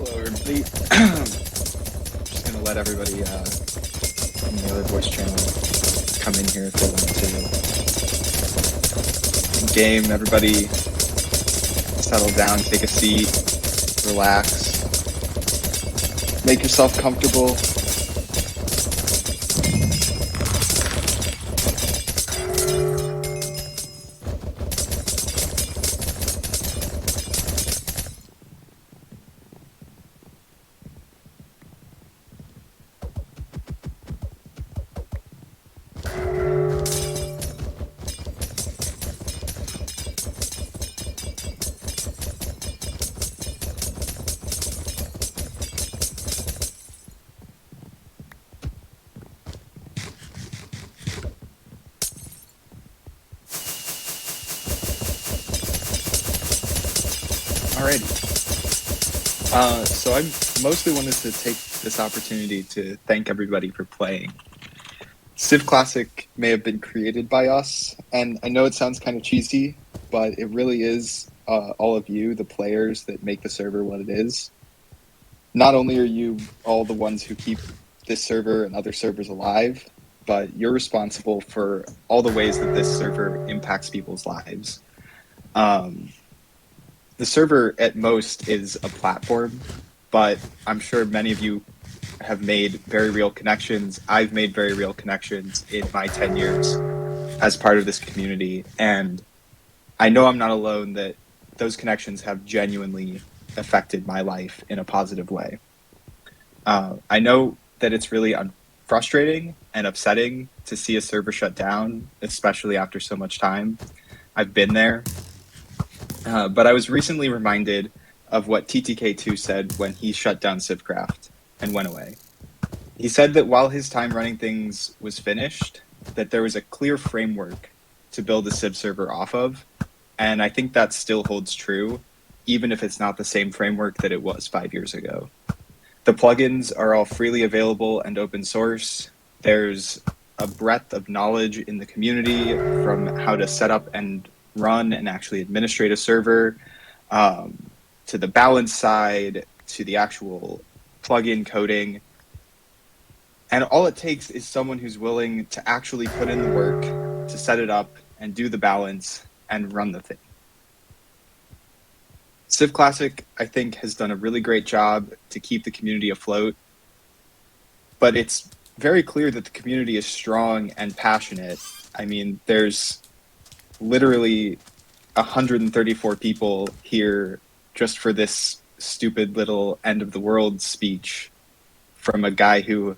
Hello, everybody. Just gonna let everybody in the other voice channel come in here if they want to. Game, everybody, settle down, take a seat, relax, make yourself comfortable. Alrighty. So I mostly wanted to take this opportunity to thank everybody for playing. CivClassic may have been created by us, and I know it sounds kind of cheesy, but it really is all of you, the players, that make the server what it is. Not only are you all the ones who keep this server and other servers alive, but you're responsible for all the ways that this server impacts people's lives. The server at most is a platform, but I'm sure many of you have made very real connections. I've made very real connections in my 10 years as part of this community, and I know I'm not alone that those connections have genuinely affected my life in a positive way. I know that it's really frustrating and upsetting to see a server shut down, especially after so much time. I've been there. But I was recently reminded of what TTK2 said when he shut down CivCraft and went away. He said that while his time running things was finished, that there was a clear framework to build a Civ server off of, and I think that still holds true, even if it's not the same framework that it was 5 years ago. The plugins are all freely available and open source. There's a breadth of knowledge in the community from how to set up and run and actually administrate a server, to the balance side, to the actual plugin coding. And all it takes is someone who's willing to actually put in the work to set it up and do the balance and run the thing. CivClassic, I think, has done a really great job to keep the community afloat, but it's very clear that the community is strong and passionate. I mean, there's literally 134 people here just for this stupid little end of the world speech from a guy who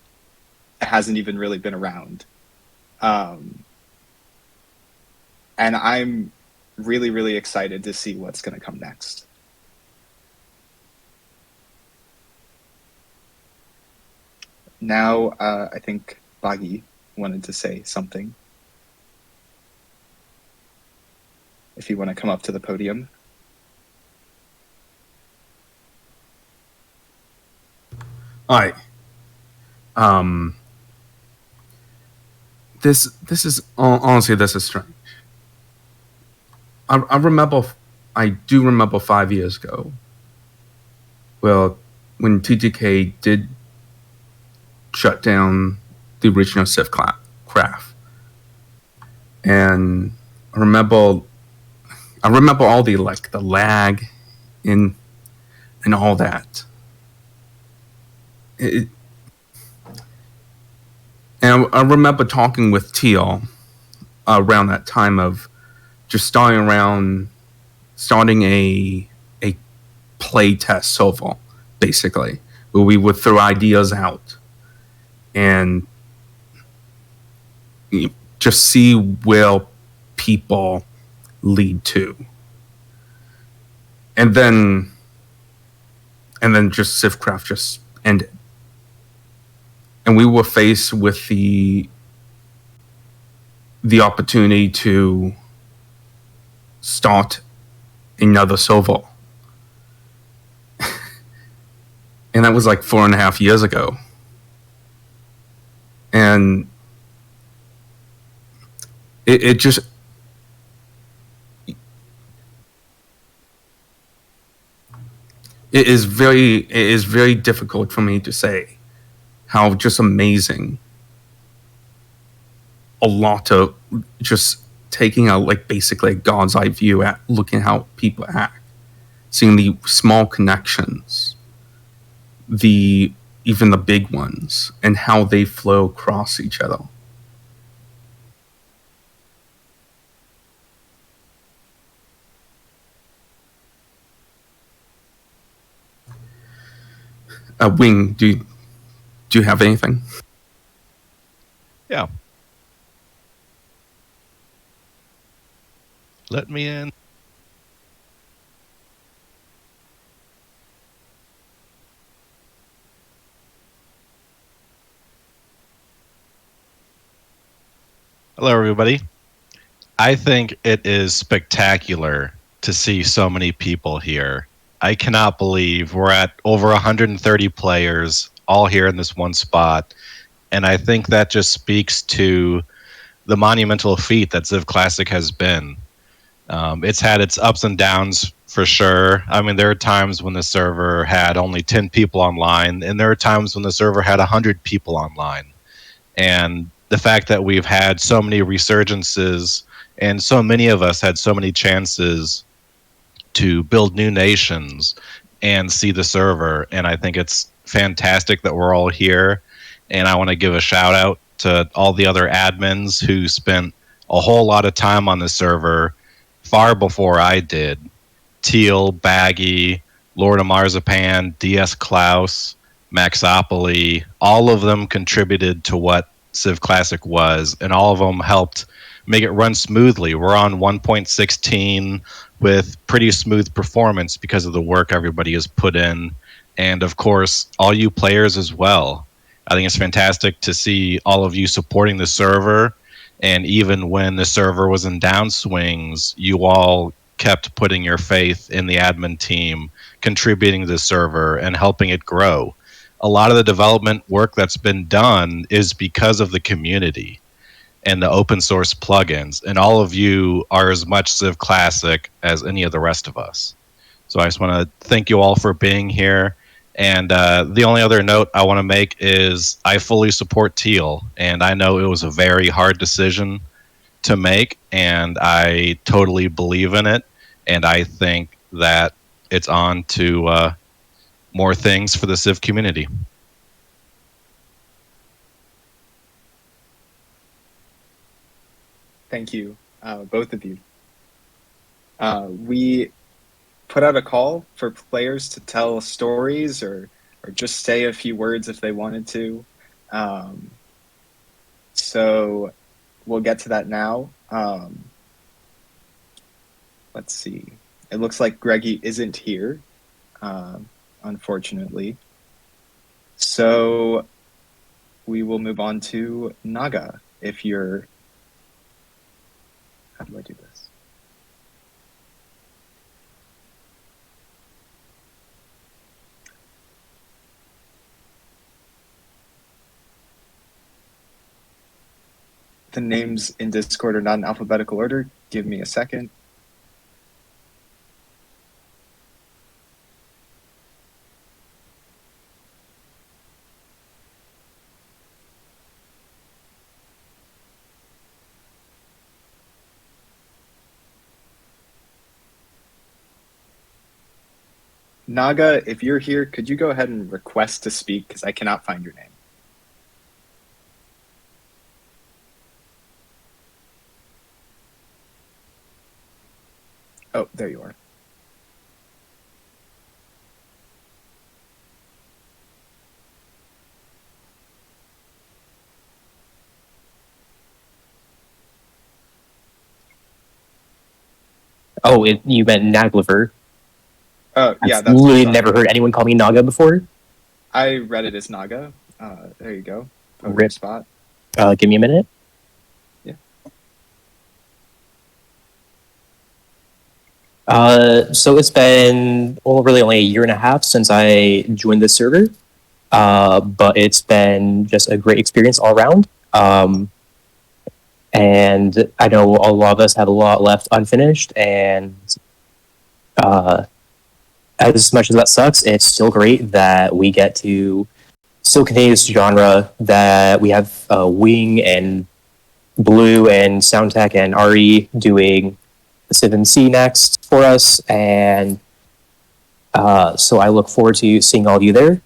hasn't even really been around. And I'm really, really excited to see what's going to come next. Now, I think Bagi wanted to say something. If you want to come up to the podium. Hi. This is honestly, this is strange. I do remember 5 years ago. Well, when TTK did shut down the original CivCraft, and I remember all the the lag and all that. And I remember talking with Teal around that time of just starting a play test server, basically, where we would throw ideas out and just see where people lead to. And then just CivCraft just ended. And we were faced with the opportunity to start another server. And that was like 4.5 years ago. And it just... it is very difficult for me to say how just amazing a lot of just taking a like basically a God's eye view at looking at how people act, seeing the small connections, the even the big ones, and how they flow across each other. Wing, do you have anything? Yeah. Let me in. Hello, everybody. I think it is spectacular to see so many people here. I cannot believe we're at over 130 players all here in this one spot. And I think that just speaks to the monumental feat that CivClassic has been. It's had its ups and downs for sure. I mean, there are times when the server had only 10 people online, and there are times when the server had 100 people online. And the fact that we've had so many resurgences and so many of us had so many chances to build new nations and see the server. And I think it's fantastic that we're all here. And I want to give a shout out to all the other admins who spent a whole lot of time on the server far before I did. Teal, Baggy, Lord of Marzipan, DS Klaus, Maxopoly, all of them contributed to what CivClassic was, and all of them helped make it run smoothly. We're on 1.16 with pretty smooth performance because of the work everybody has put in, and of course, all you players as well. I think it's fantastic to see all of you supporting the server, and even when the server was in downswings, you all kept putting your faith in the admin team, contributing to the server, and helping it grow. A lot of the development work that's been done is because of the community and the open source plugins, and all of you are as much CivClassic as any of the rest of us. So I just want to thank you all for being here. And the only other note I want to make is I fully support Teal, and I know it was a very hard decision to make, and I totally believe in it. And I think that it's on to more things for the Civ community. Thank you, both of you. We put out a call for players to tell stories or just say a few words if they wanted to. So we'll get to that now. Let's see. It looks like Greggy isn't here, unfortunately. So we will move on to Naga. If you're... How do I do this? The names in Discord are not in alphabetical order. Give me a second. Naga, if you're here, could you go ahead and request to speak, because I cannot find your name. Oh, there you are. Oh, you meant Nagliver. Oh, yeah, I've that's literally never heard anyone call me Naga before. I read it as Naga. There you go. Podium Rip. spot. Give me a minute. Yeah. So it's been really only a year and a half since I joined the server, but it's been just a great experience all around. And I know a lot of us have a lot left unfinished, and as much as that sucks, it's still great that we get to still continue this genre, that we have Wing and Blue and Soundtech and Ari doing the Civ and C next for us. And so I look forward to seeing all of you there.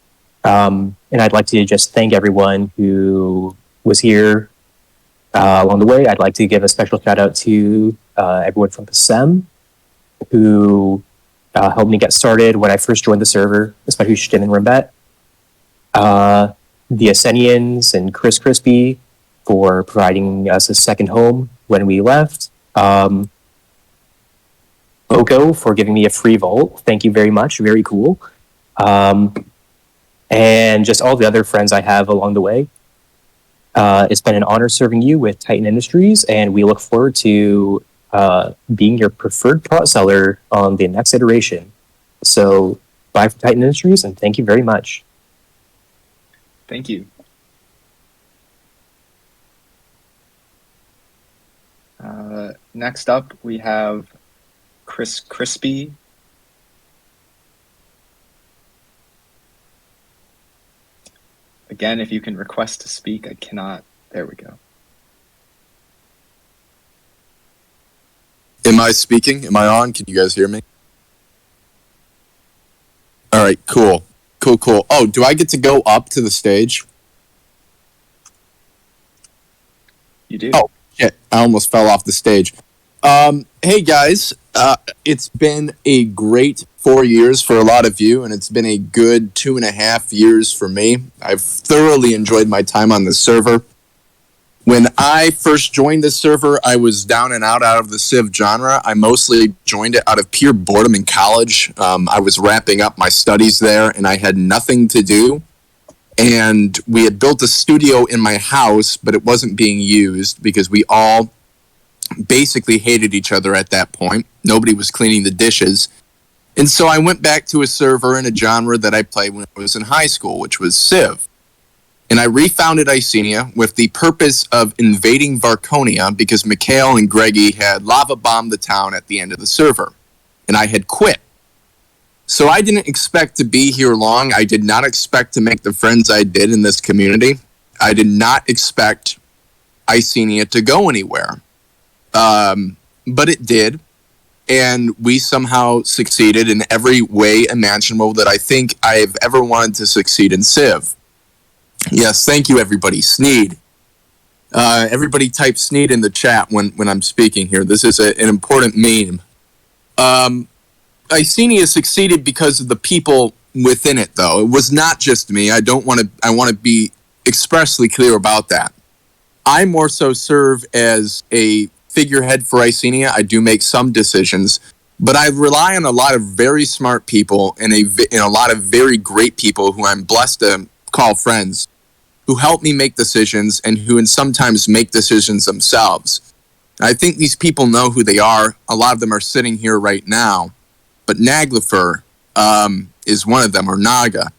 And I'd like to just thank everyone who was here along the way. I'd like to give a special shout out to everyone from the SEM who helped me get started when I first joined the server, especially Shin and Rimbet. The Asenians and Chris Crispy for providing us a second home when we left. Oko for giving me a free vault. Thank you very much. Very cool. And just all the other friends I have along the way. It's been an honor serving you with Titan Industries, and we look forward to being your preferred product seller on the next iteration. So bye from Titan Industries, and thank you very much. Thank you. Next up, we have Chris Crispy. Again, if you can request to speak, I cannot. There we go. Am I speaking? Am I on? Can you guys hear me? All right, cool. Cool. Oh, do I get to go up to the stage? You do. Oh, shit. I almost fell off the stage. Hey, guys. It's been a great 4 years for a lot of you, and it's been a good 2.5 years for me. I've thoroughly enjoyed my time on the server. When I first joined the server, I was down and out of the Civ genre. I mostly joined it out of pure boredom in college. I was wrapping up my studies there, and I had nothing to do. And we had built a studio in my house, but it wasn't being used because we all basically hated each other at that point. Nobody was cleaning the dishes. And so I went back to a server in a genre that I played when I was in high school, which was Civ. And I refounded Icenia with the purpose of invading Varconia because Mikhail and Greggy had lava bombed the town at the end of the server. And I had quit. So I didn't expect to be here long. I did not expect to make the friends I did in this community. I did not expect Icenia to go anywhere. But it did. And we somehow succeeded in every way imaginable that I think I've ever wanted to succeed in Civ. Yes, thank you, everybody. Sneed. Everybody type Sneed in the chat when I'm speaking here. This is an important meme. Icenia succeeded because of the people within it, though. It was not just me. I want to be expressly clear about that. I more so serve as a figurehead for Icenia. I do make some decisions, but I rely on a lot of very smart people and a lot of very great people who I'm blessed to call friends, who help me make decisions and who sometimes make decisions themselves. I think these people know who they are. A lot of them are sitting here right now, but Naglifer is one of them, or Naga.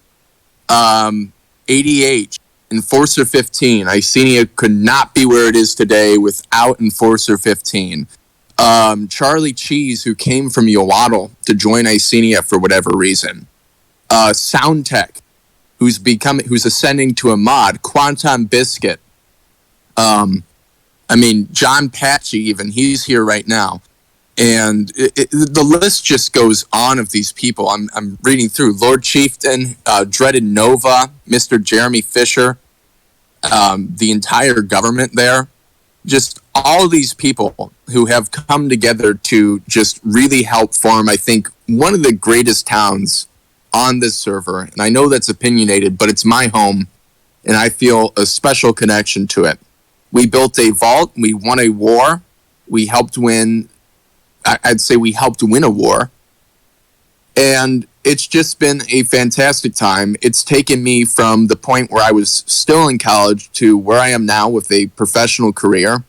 ADH, Enforcer 15. Icenia could not be where it is today without Enforcer 15. Charlie Cheese, who came from Yowaddle to join Icenia for whatever reason. Soundtech, who's ascending to a mod. Quantum Biscuit. John Patchy, even, he's here right now. And the list just goes on of these people. I'm reading through Lord Chieftain, Dreaded Nova, Mr. Jeremy Fisher, the entire government there. Just all of these people who have come together to just really help form, I think, one of the greatest towns on this server. And I know that's opinionated, but it's my home, and I feel a special connection to it. We built a vault. We won a war. We helped win... I'd say we helped win a war. And it's just been a fantastic time. It's taken me from the point where I was still in college to where I am now with a professional career.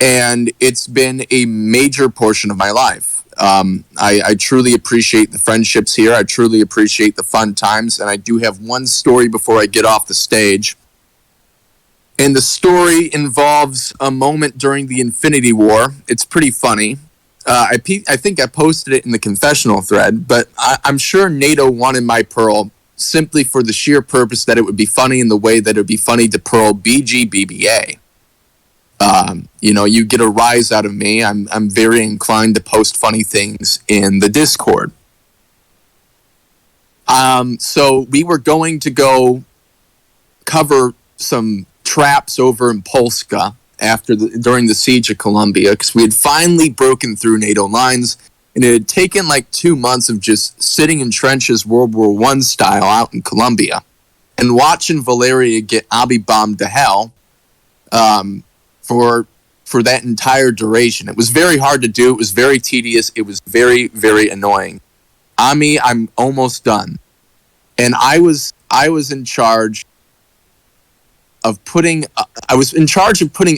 And it's been a major portion of my life. I truly appreciate the friendships here. I truly appreciate the fun times. And I do have one story before I get off the stage. And the story involves a moment during the Infinity War. It's pretty funny. I think I posted it in the confessional thread, but I'm sure NATO wanted my Pearl simply for the sheer purpose that it would be funny in the way that it would be funny to Pearl BGBBA. You get a rise out of me. I'm very inclined to post funny things in the Discord. So we were going to go cover some traps over in Polska during the siege of Colombia, because we had finally broken through NATO lines, and it had taken like 2 months of just sitting in trenches World War I style out in Colombia and watching Valeria get obby bombed to hell for that entire duration. It was very hard to do. It was very tedious. It was very, very annoying. Ami, I'm almost done. And I was in charge of putting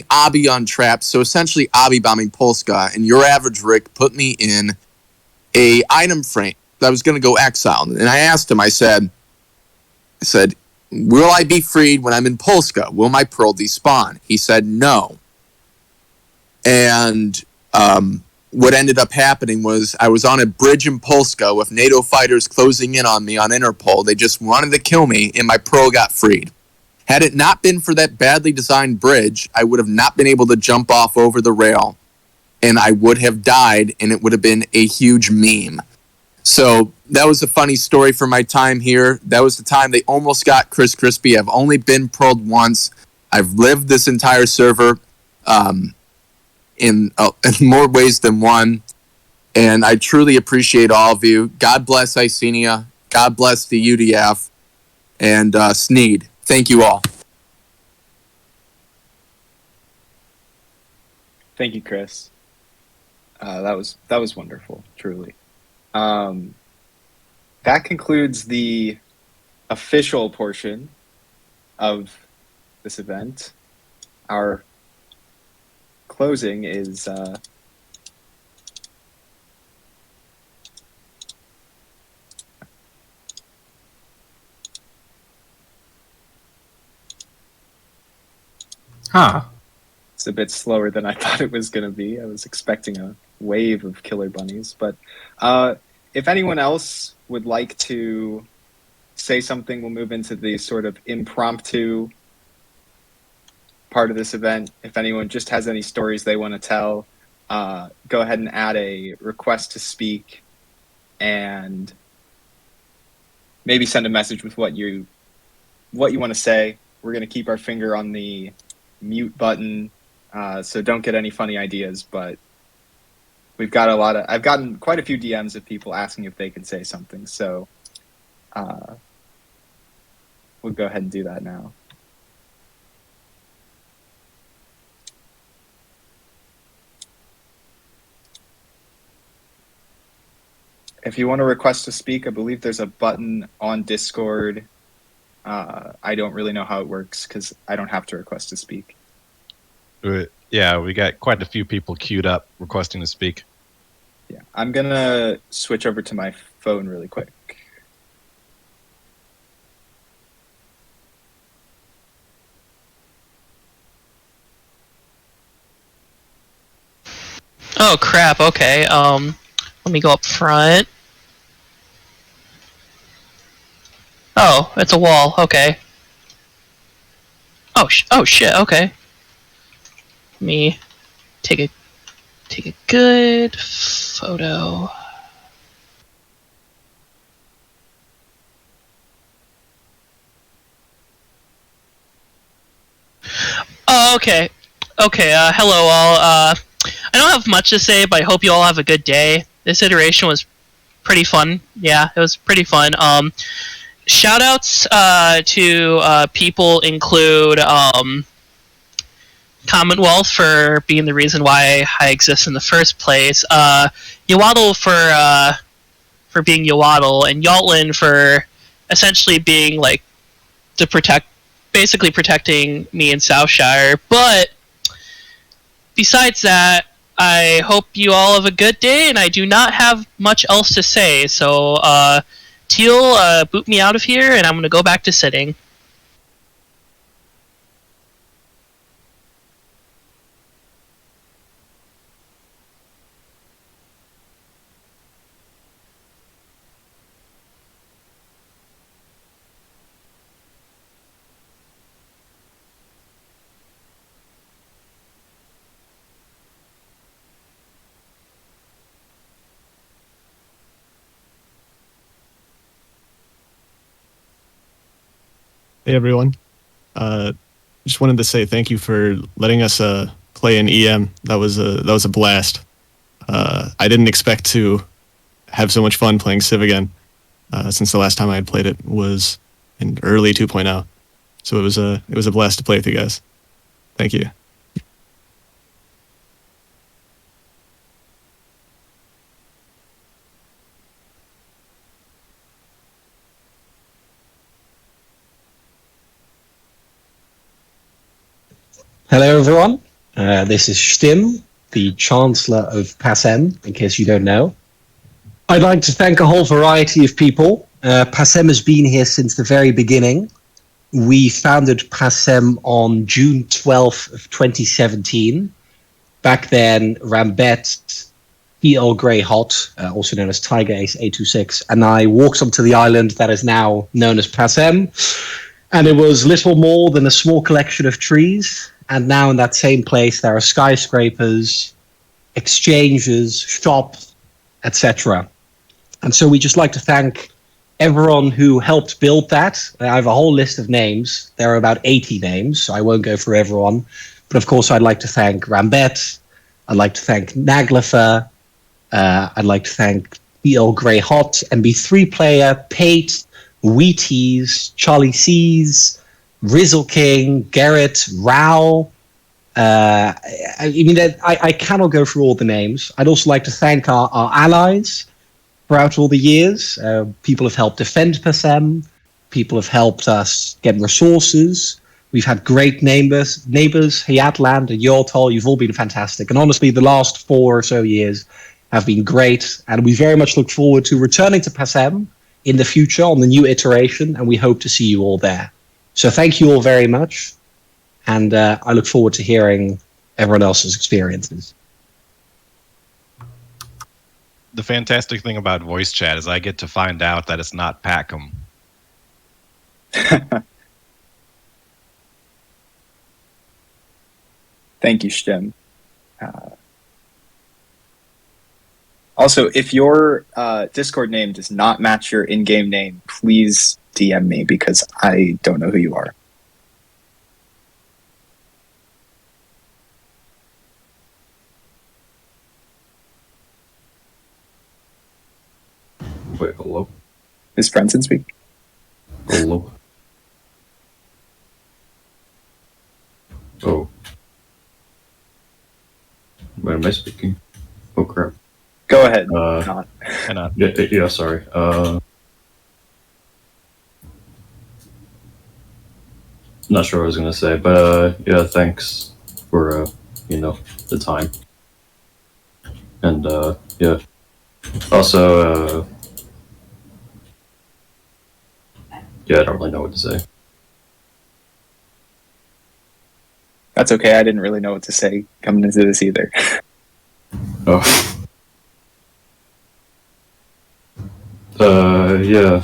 Abi on traps, so essentially Abi bombing Polska, and your average Rick put me in a item frame that I was going to go exiled. And I asked him, I said, will I be freed when I'm in Polska? Will my Pearl despawn? He said no. And what ended up happening was I was on a bridge in Polska with NATO fighters closing in on me on Interpol. They just wanted to kill me, and my Pearl got freed. Had it not been for that badly designed bridge, I would have not been able to jump off over the rail, and I would have died, and it would have been a huge meme. So that was a funny story for my time here. That was the time they almost got Chris Crispy. I've only been pearled once. I've lived this entire server in more ways than one, and I truly appreciate all of you. God bless Icenia. God bless the UDF, and Sneed. Thank you all. Thank you, Chris. That was wonderful, truly. That concludes the official portion of this event. Our closing is it's a bit slower than I thought it was going to be. I was expecting a wave of killer bunnies, but if anyone else would like to say something, we'll move into the sort of impromptu part of this event. If anyone just has any stories they want to tell, go ahead and add a request to speak and maybe send a message with what you want to say. We're going to keep our finger on the mute button, so don't get any funny ideas, but I've gotten quite a few DMs of people asking if they can say something, so we'll go ahead and do that now. If you want to request to speak, I believe there's a button on Discord. I don't really know how it works because I don't have to request to speak. Yeah, we got quite a few people queued up requesting to speak. Yeah, I'm going to switch over to my phone really quick. Oh crap, okay. Let me go up front. Oh, it's a wall, okay. Oh shit, okay. Let me take a good photo. Oh, okay. Okay, hello all. I don't have much to say, but I hope you all have a good day. This iteration was pretty fun. Yeah, it was pretty fun. Shoutouts to people include Commonwealth for being the reason why I exist in the first place. Yawaddle for being Yawaddle, and Yaltlin for essentially being like basically protecting me in Southshire. But besides that, I hope you all have a good day, and I do not have much else to say. So, Teal, boot me out of here, and I'm going to go back to sitting. Hey everyone. Just wanted to say thank you for letting us play in EM. That was a blast. I didn't expect to have so much fun playing Civ again, since the last time I had played it was in early 2.0. So it was a blast to play with you guys. Thank you. Hello, everyone. This is Stim, the Chancellor of PASM, in case you don't know. I'd like to thank a whole variety of people. PASM has been here since the very beginning. We founded PASM on June 12th of 2017. Back then, Rambet, EL Grey Hot, also known as Tiger Ace 826, and I walked onto the island that is now known as PASM. And it was little more than a small collection of trees. And now in that same place, there are skyscrapers, exchanges, shops, etc. And so we just like to thank everyone who helped build that. I have a whole list of names. There are about 80 names, so I won't go through everyone. But of course, I'd like to thank Rambet. I'd like to thank Naglafer. I'd like to thank EL Grey Hot, MB3 Player, Pate, Wheaties, Charlie C's, Rizzle King, Garrett, Rao. I cannot go through all the names. I'd also like to thank our allies throughout all the years. People have helped defend PASM. People have helped us get resources. We've had great neighbors, Hayatland and Yortol. You've all been fantastic. And honestly, the last 4 or so years have been great. And we very much look forward to returning to PASM in the future on the new iteration. And we hope to see you all there. So thank you all very much, and I look forward to hearing everyone else's experiences. The fantastic thing about voice chat is I get to find out that it's not Packham. Thank you, Stim. Also, if your Discord name does not match your in-game name, please DM me because I don't know who you are. Wait, hello? Is Brenton speaking? Hello? Oh. Wait, am I speaking? Oh, crap. Go ahead. Not. Yeah, sorry. Not sure what I was gonna say, but yeah, thanks for the time. And yeah. Also, yeah, I don't really know what to say. That's okay. I didn't really know what to say coming into this either. Oh. Yeah.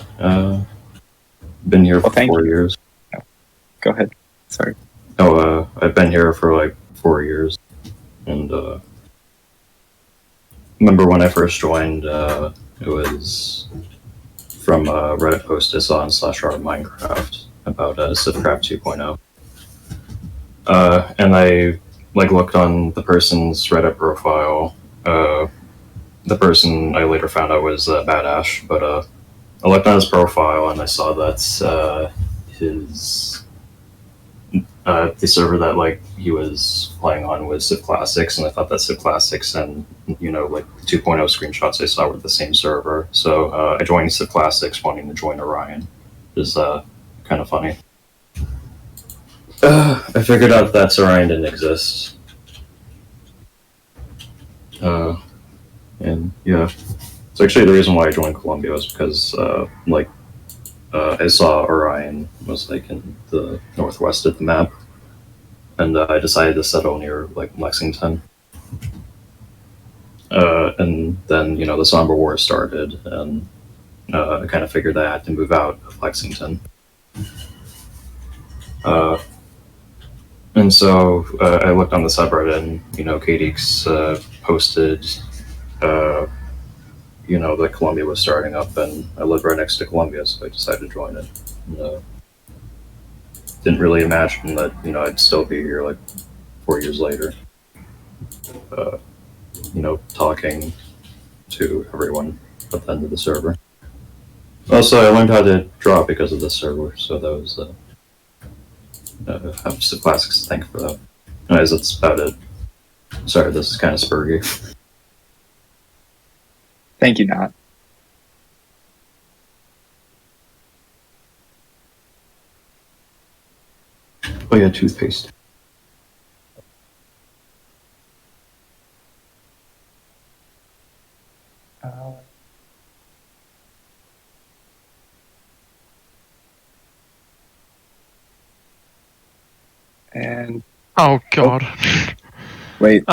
Been here for 4 years. Go ahead. Sorry. Oh, I've been here for like 4 years, and remember when I first joined? It was from a Reddit post I saw on /r Minecraft about CivCraft 2.0. And I looked on the person's Reddit profile. The person I later found out was Badash, but I looked on his profile and I saw that his the server that he was playing on was CivClassics, and I thought that CivClassics and the 2.0 screenshots I saw were the same server. So I joined CivClassics wanting to join Orion. It was kind of funny. I figured out that Orion didn't exist. And yeah, it's actually the reason why I joined Columbia was because I saw Orion was in the northwest of the map, and I decided to settle near Lexington. And then the Somber War started, and I kind of figured that I had to move out of Lexington. And so I looked on the subreddit, and KDX posted that Columbia was starting up, and I lived right next to Columbia, so I decided to join it. And, didn't really imagine that I'd still be here like 4 years later. Talking to everyone at the end of the server. Also, I learned how to draw because of this server, so that was I have CivClassic to thank for that. Anyways, that's about it. Sorry, this is kind of spurgy. Thank you, Nat. Oh yeah, toothpaste. And Oh God. wait,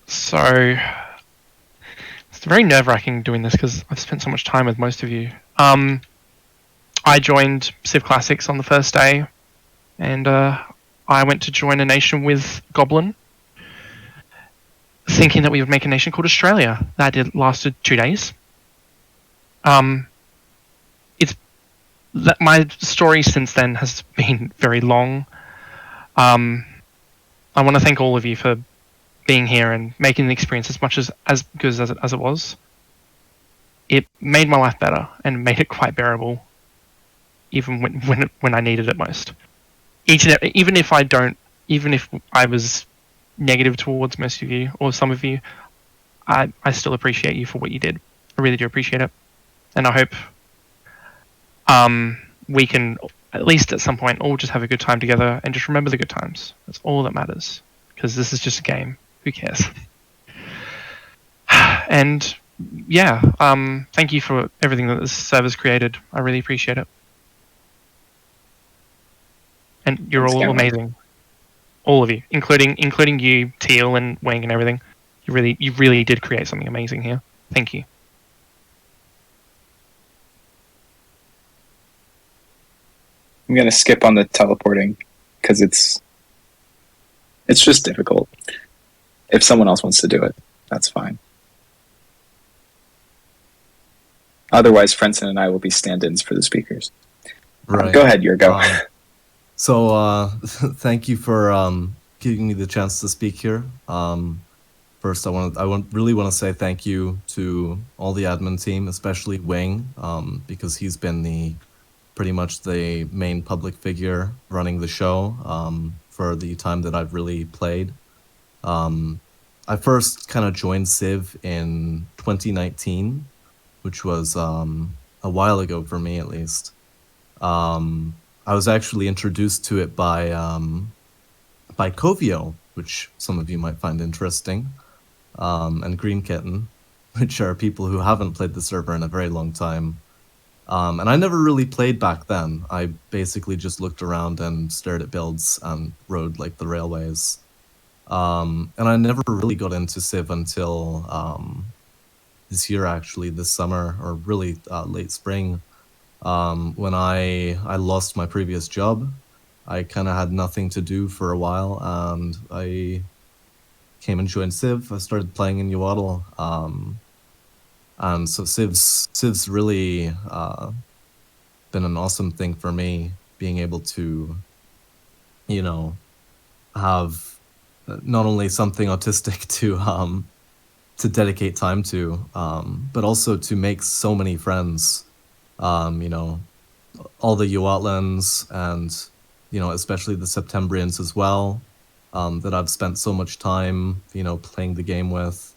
So it's very nerve-wracking doing this because I've spent so much time with most of you. I joined CivClassics on the first day, and I went to join a nation with Goblin, thinking that we would make a nation called Australia. That lasted 2 days. My story since then has been very long. I want to thank all of you for being here and making the experience as good as it was. It made my life better and made it quite bearable, even when I needed it most. Even if I was negative towards most of you or some of you, I still appreciate you for what you did. I really do appreciate it, and I hope we can at least at some point all just have a good time together and just remember the good times. That's all that matters, because this is just a game. Who cares? And yeah, thank you for everything that this server's created. I really appreciate it. And you're all amazing, all of you, including you, Teal and Wang and everything. You really did create something amazing here. Thank you. I'm gonna skip on the teleporting because it's just difficult. If someone else wants to do it, that's fine. Otherwise, Frenson and I will be stand-ins for the speakers. Right. Go ahead, Yurgo. Thank you for giving me the chance to speak here. First, I really want to say thank you to all the admin team, especially Wing, because he's been pretty much the main public figure running the show for the time that I've really played. I first kind of joined Civ in 2019, which was a while ago for me at least. I was actually introduced to it by Covio, which some of you might find interesting, and Green Kitten, which are people who haven't played the server in a very long time. And I never really played back then. I basically just looked around and stared at builds and rode like the railways. And I never really got into Civ until this year, actually, this summer, or really late spring, when I lost my previous job. I kind of had nothing to do for a while, and I came and joined Civ. I started playing in UOTL. And so Civ's really been an awesome thing for me, being able to, have not only something autistic to dedicate time to, but also to make so many friends. All the UOTLans and, especially the Septembrians as well, that I've spent so much time, playing the game with.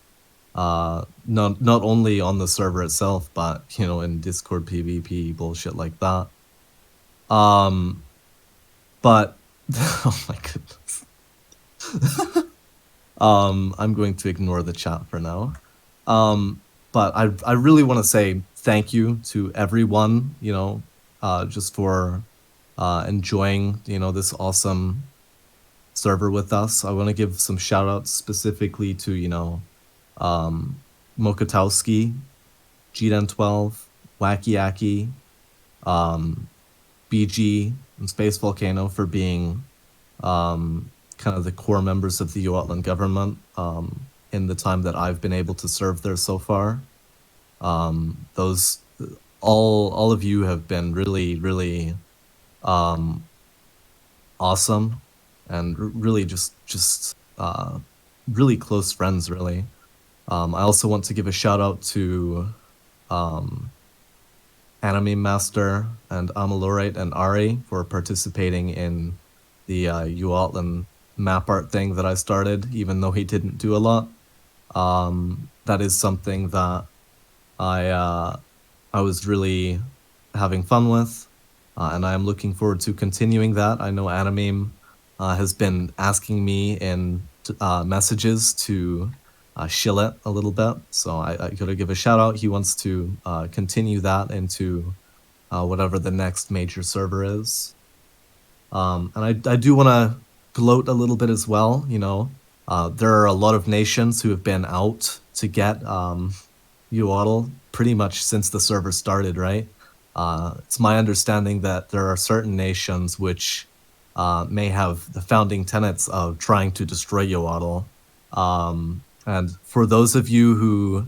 Not only on the server itself, but in Discord PvP bullshit like that. But oh my goodness. I'm going to ignore the chat for now. But I really want to say thank you to everyone, just for enjoying this awesome server with us. I want to give some shout outs specifically to Mokotowski, GDen12, Wacky Aki, BG, and Space Volcano for being kind of the core members of the UOTLAN government in the time that I've been able to serve there so far. All of you have been really, really awesome, and really just really close friends, really. I also want to give a shout out to Anime Master and Amalurite and Ari for participating in the Uatlan map art thing that I started, even though he didn't do a lot. That is something that I was really having fun with, and I am looking forward to continuing that. I know Anime has been asking me in messages to shill it a little bit, so I gotta give a shout out. He wants to continue that into whatever the next major server is. And I do want to gloat a little bit as well. You know, there are a lot of nations who have been out to get UAuTL pretty much since the server started, right? It's my understanding that there are certain nations which may have the founding tenets of trying to destroy UAuTL. And for those of you who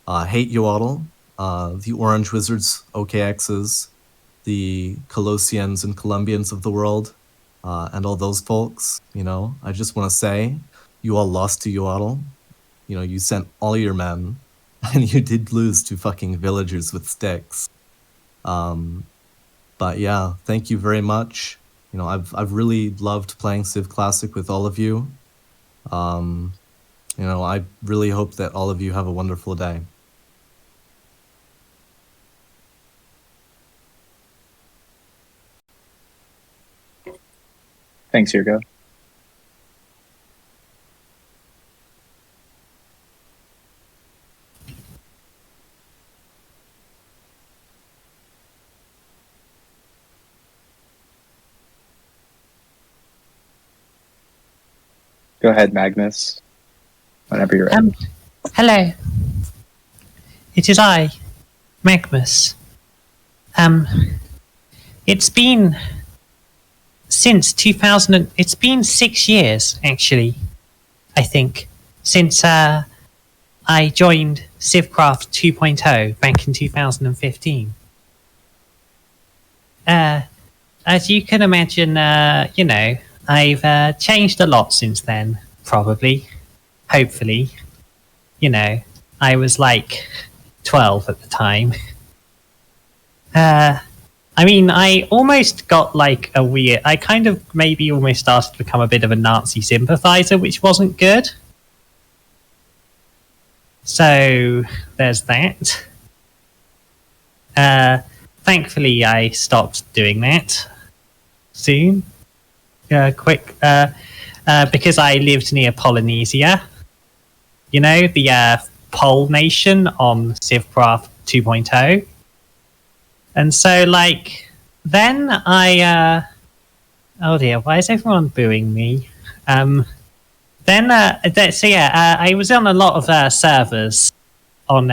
hate UAuTL, the Orange Wizards, OKXs, the Colossians and Colombians of the world, and all those folks, you know, I just want to say, you all lost to UAuTL. You know, you sent all your men, and you did lose to fucking villagers with sticks. But yeah, thank you very much. You know, I've really loved playing CivClassic with all of you. You know, I really hope that all of you have a wonderful day. Thanks, Yurgo. Go ahead, Magnus. Whenever you're ready. Hello. It is I, Magnus. It's been since 2000. It's been 6 years, actually. I think since I joined CivCraft 2.0 back in 2015. As you can imagine, you know, I've changed a lot since then. Probably. Hopefully, you know, I was like 12 at the time. I mean, I almost got like I kind of maybe almost started to become a bit of a Nazi sympathizer, which wasn't good. So there's that. Thankfully, I stopped doing that soon. Because I lived near Polynesia. You know, the Pole Nation on CivCraft 2.0. And so, like, then I... oh dear, why is everyone booing me? I was on a lot of servers on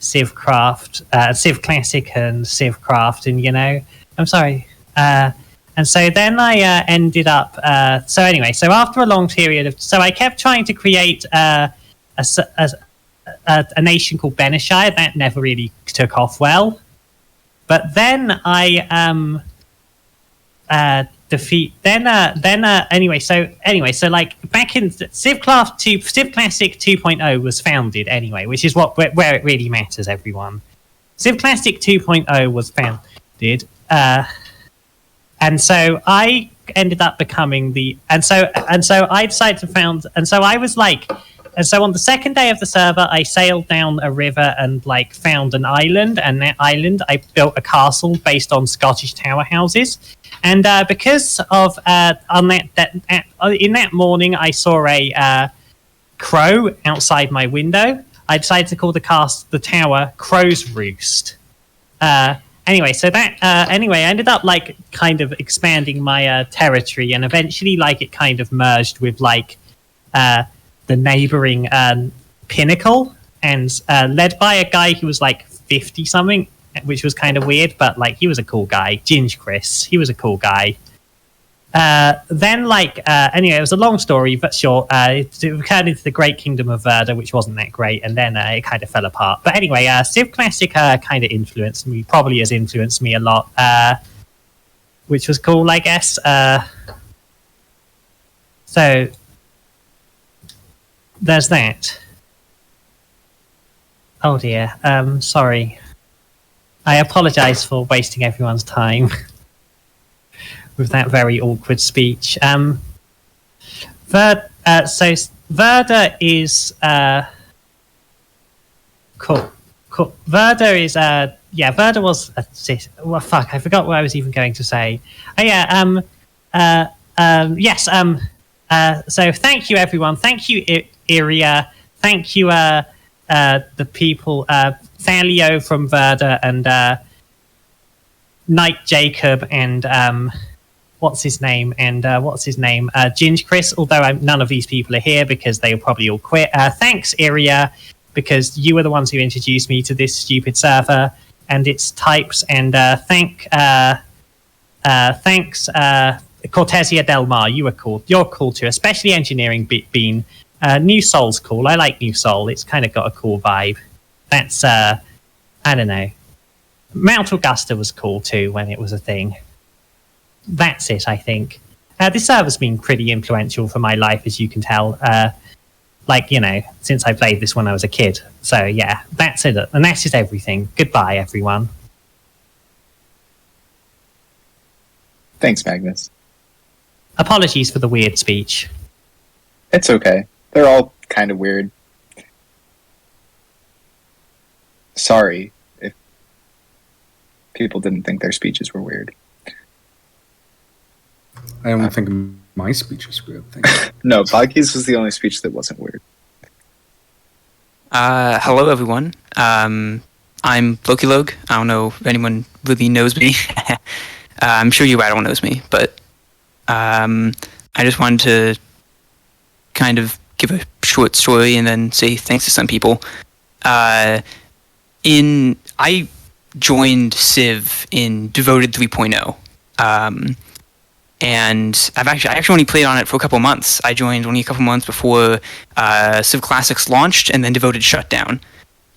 CivCraft, CivClassic and CivCraft, and, you know, I'm sorry. And so then I ended up... so anyway, so after a long period of... So I kept trying to create a nation called Benishire. That never really took off well. But then I anyway, so like back in CivClassic 2.0 was founded anyway, which is where it really matters, everyone. CivClassic 2.0 was founded, and so I ended up becoming and so I decided to found, and so I was like, and so on the second day of the server, I sailed down a river and like found an island, and that island I built a castle based on Scottish tower houses. And because of in that morning, I saw a crow outside my window. I decided to call the tower Crow's Roost. Anyway, so that I ended up like kind of expanding my territory, and eventually like it kind of merged with like the neighboring Pinnacle, and led by a guy who was like 50 something, which was kind of weird, but like he was a cool guy. Ginge Chris, he was a cool guy. Then like anyway, it was a long story but short. It turned into the Great Kingdom of Verda, which wasn't that great, and then it kind of fell apart. But anyway, CivClassic kind of influenced me, probably has influenced me a lot. which was cool, I guess. So there's that. Oh dear. Sorry. I apologize for wasting everyone's time with that very awkward speech. So Verda is cool. Verda is Verda was well, fuck, I forgot what I was even going to say. Yes. So thank you, everyone. Thank you, Iria. Thank you, the people, Thalio from Verda, and Knight Jacob, and what's his name? Ginge Chris. Although none of these people are here because they will probably all quit. Thanks, Iria, because you were the ones who introduced me to this stupid server and its types. And thanks, Cortesia Del Mar. You're cool too, especially Engineering Bean. New Soul's cool. I like New Soul. It's kind of got a cool vibe. That's I don't know. Mount Augusta was cool too when it was a thing. That's it, I think. This server's been pretty influential for my life, as you can tell. Since I played this when I was a kid. So yeah, that's it. And that is everything. Goodbye, everyone. Thanks, Magnus. Apologies for the weird speech. It's okay. They're all kind of weird. Sorry if people didn't think their speeches were weird. I don't think my speech is weird. Thank you. No, Bagi's was the only speech that wasn't weird. Hello, everyone. I'm Lokilog. I don't know if anyone really knows me. I'm sure Urattle knows me, but I just wanted to kind of give a short story and then say thanks to some people. I joined Civ in Devoted 3.0. And I actually only played on it for a couple months. I joined only a couple months before CivClassic launched, and then Devoted shut down.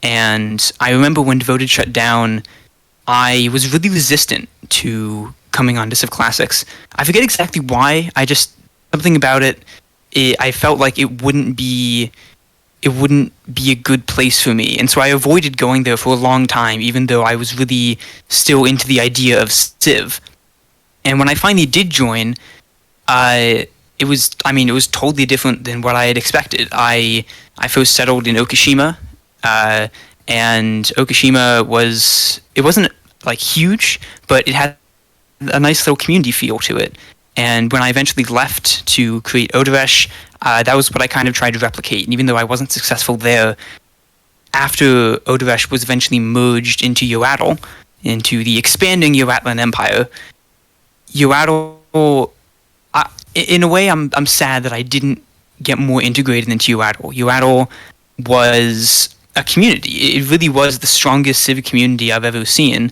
And I remember when Devoted shut down, I was really resistant to coming on to CivClassics. I forget exactly why. Something about it. I felt like it wouldn't be a good place for me, and so I avoided going there for a long time, even though I was really still into the idea of Civ. And when I finally did join, it was totally different than what I had expected. I first settled in Okishima, and Okishima wasn't like huge, but it had a nice little community feel to it. And when I eventually left to create Odoresh, that was what I kind of tried to replicate. And even though I wasn't successful there, after Odoresh was eventually merged into Yoatle, into the expanding Yoatlan Empire, Yoatle, in a way, I'm sad that I didn't get more integrated into Yoatle. Yoatle was a community. It really was the strongest civic community I've ever seen.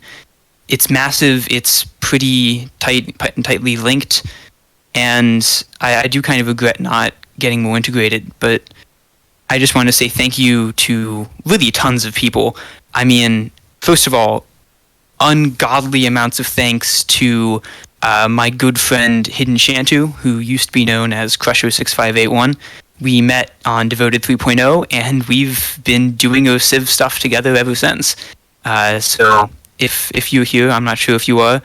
It's massive. It's pretty tightly linked, and I do kind of regret not getting more integrated. But I just want to say thank you to really tons of people. I mean, first of all, ungodly amounts of thanks to my good friend Hidden Shantu, who used to be known as Crusher6581. We met on Devoted 3.0, and we've been doing our Civ stuff together ever since. So if you're here, I'm not sure if you are,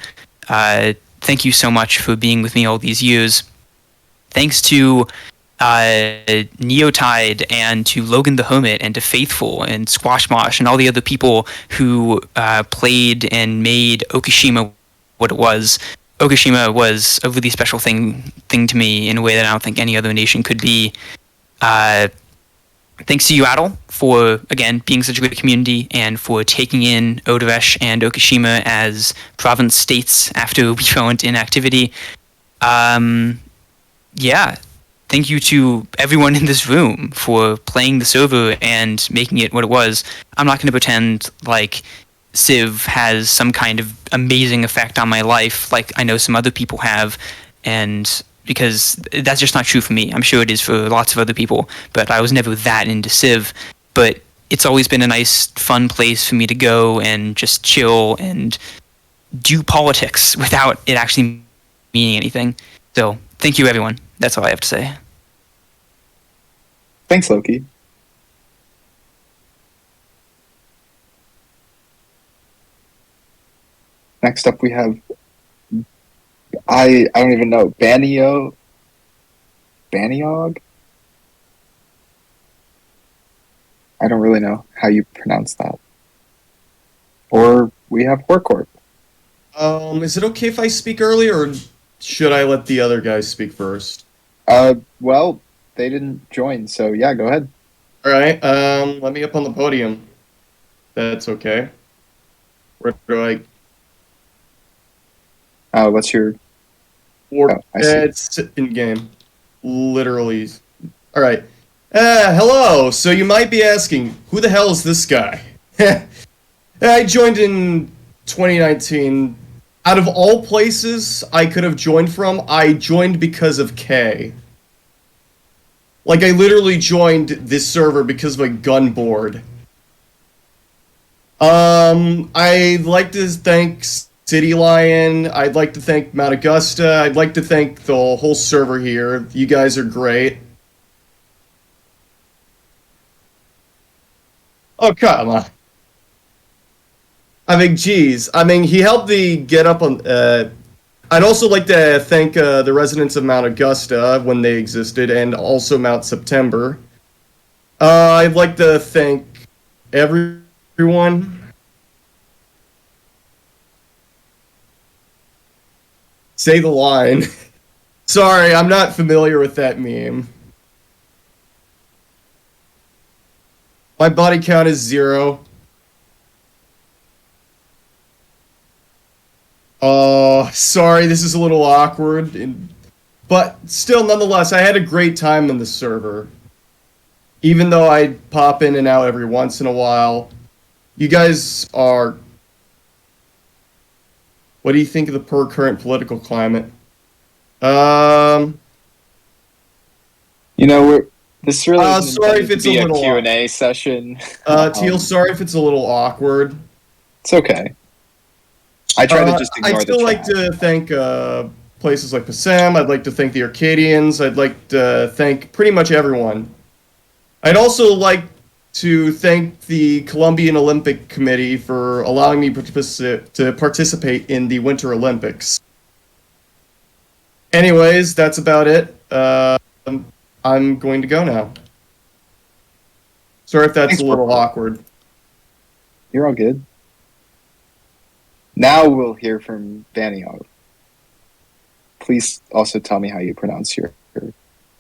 thank you so much for being with me all these years. Thanks to Neotide and to Logan the Hermit and to Faithful and Squashmosh and all the other people who played and made Okishima what it was. Okishima was a really special thing to me in a way that I don't think any other nation could be. Thanks to Yoatle for, again, being such a great community and for taking in Odoresh and Okishima as province states after we went in activity. Thank you to everyone in this room for playing the server and making it what it was. I'm not going to pretend like Civ has some kind of amazing effect on my life like I know some other people have, and because that's just not true for me. I'm sure it is for lots of other people, but I was never that into Civ. But it's always been a nice, fun place for me to go and just chill and do politics without it actually meaning anything. So thank you, everyone. That's all I have to say. Thanks, Loki. Next up, we have I don't even know Baniog. I don't really know how you pronounce that. Or we have Horcorp. Is it okay if I speak early, or should I let the other guys speak first? Well, they didn't join, so yeah, go ahead. All right. Let me up on the podium. That's okay. Where do I? What's your? I see. It's in game. Literally. All right. Hello. So you might be asking, who the hell is this guy? I joined in 2019. Out of all places I could have joined from, I joined because of K. Like, I literally joined this server because of a gun board. I'd like to thank City Lion. I'd like to thank Mount Augusta. I'd like to thank the whole server here. You guys are great. Oh, come on. I mean, geez. I mean, he helped me get up on... I'd also like to thank the residents of Mount Augusta when they existed, and also Mount September. I'd like to thank everyone. Say the line. Sorry, I'm not familiar with that meme. My body count is 0. Sorry, this is a little awkward, but still, nonetheless, I had a great time in the server. Even though I pop in and out every once in a while. You guys are... What do you think of the current political climate? This really isn't sorry if intended it's to be a little Q&A session. Teal, sorry if it's a little awkward. It's okay. I try to just ignore the I'd still chat. like to thank places like Passam. I'd like to thank the Arcadians. I'd like to thank pretty much everyone. I'd also like to thank the Colombian Olympic Committee for allowing me to participate in the Winter Olympics. Anyways, that's about it. I'm going to go now. Sorry if that's Thanks, a little awkward. You're all good. Now we'll hear from Baniog. Please also tell me how you pronounce your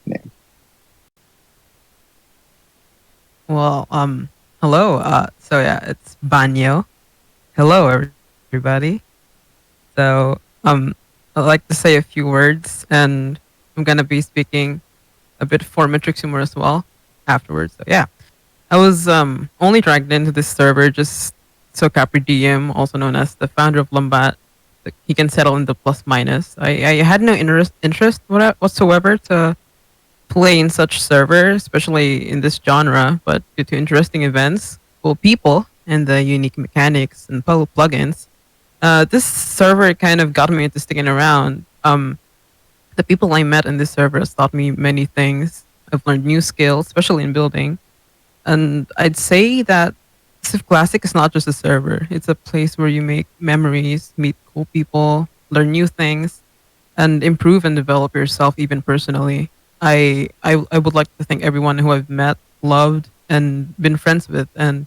name. Well, hello. So yeah, it's Banyo. Hello, everybody. So, I'd like to say a few words, and I'm gonna be speaking a bit for Matrix Humor as well afterwards. So yeah, I was only dragged into this server just so Capri DM, also known as the founder of Lombat, he can settle in the plus minus. I had no interest whatsoever to play in such server, especially in this genre, but due to interesting events, cool people, and the unique mechanics and plugins, this server kind of got me into sticking around. The people I met in this server has taught me many things. I've learned new skills, especially in building. And I'd say that CivClassic is not just a server. It's a place where you make memories, meet cool people, learn new things, and improve and develop yourself even personally. I would like to thank everyone who I've met, loved, and been friends with. And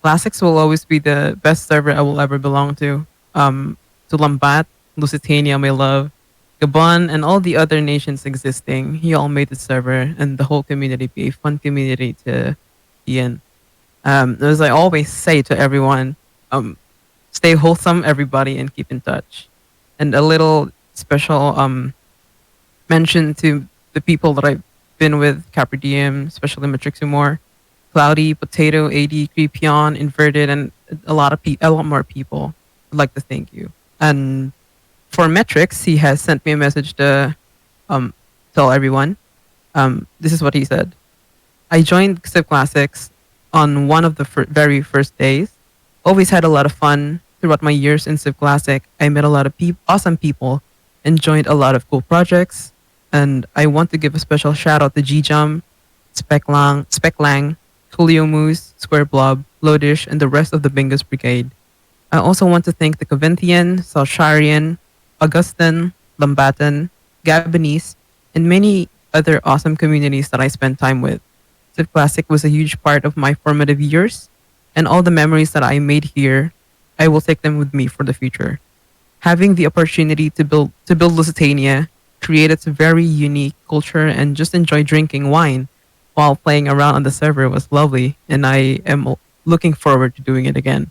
Classics will always be the best server I will ever belong to. To Lambat, Lusitania, my love, Gabon, and all the other nations existing. You all made the server and the whole community be a fun community to be in. As I always say to everyone, stay wholesome, everybody, and keep in touch. And a little special mention to the people that I've been with, Capri DM, especially Matrix Humor, Cloudy, Potato, AD, Creepion, Inverted, and a lot more people. I'd like to thank you. And for Metrics, he has sent me a message to tell everyone. This is what he said. I joined CivClassics on one of the very first days. Always had a lot of fun throughout my years in CivClassic. I met a lot of awesome people and joined a lot of cool projects. And I want to give a special shout out to GJum, Speclang, Coolio Moose, Square Blob, Lodish, and the rest of the Bingus Brigade. I also want to thank the Coventian, Salsharian, Augustin, Lambatan, Gabonese, and many other awesome communities that I spent time with. CivClassic was a huge part of my formative years, and all the memories that I made here, I will take them with me for the future. Having the opportunity to build Lusitania, create its very unique culture, and just enjoy drinking wine while playing around on the server was lovely, and I am looking forward to doing it again.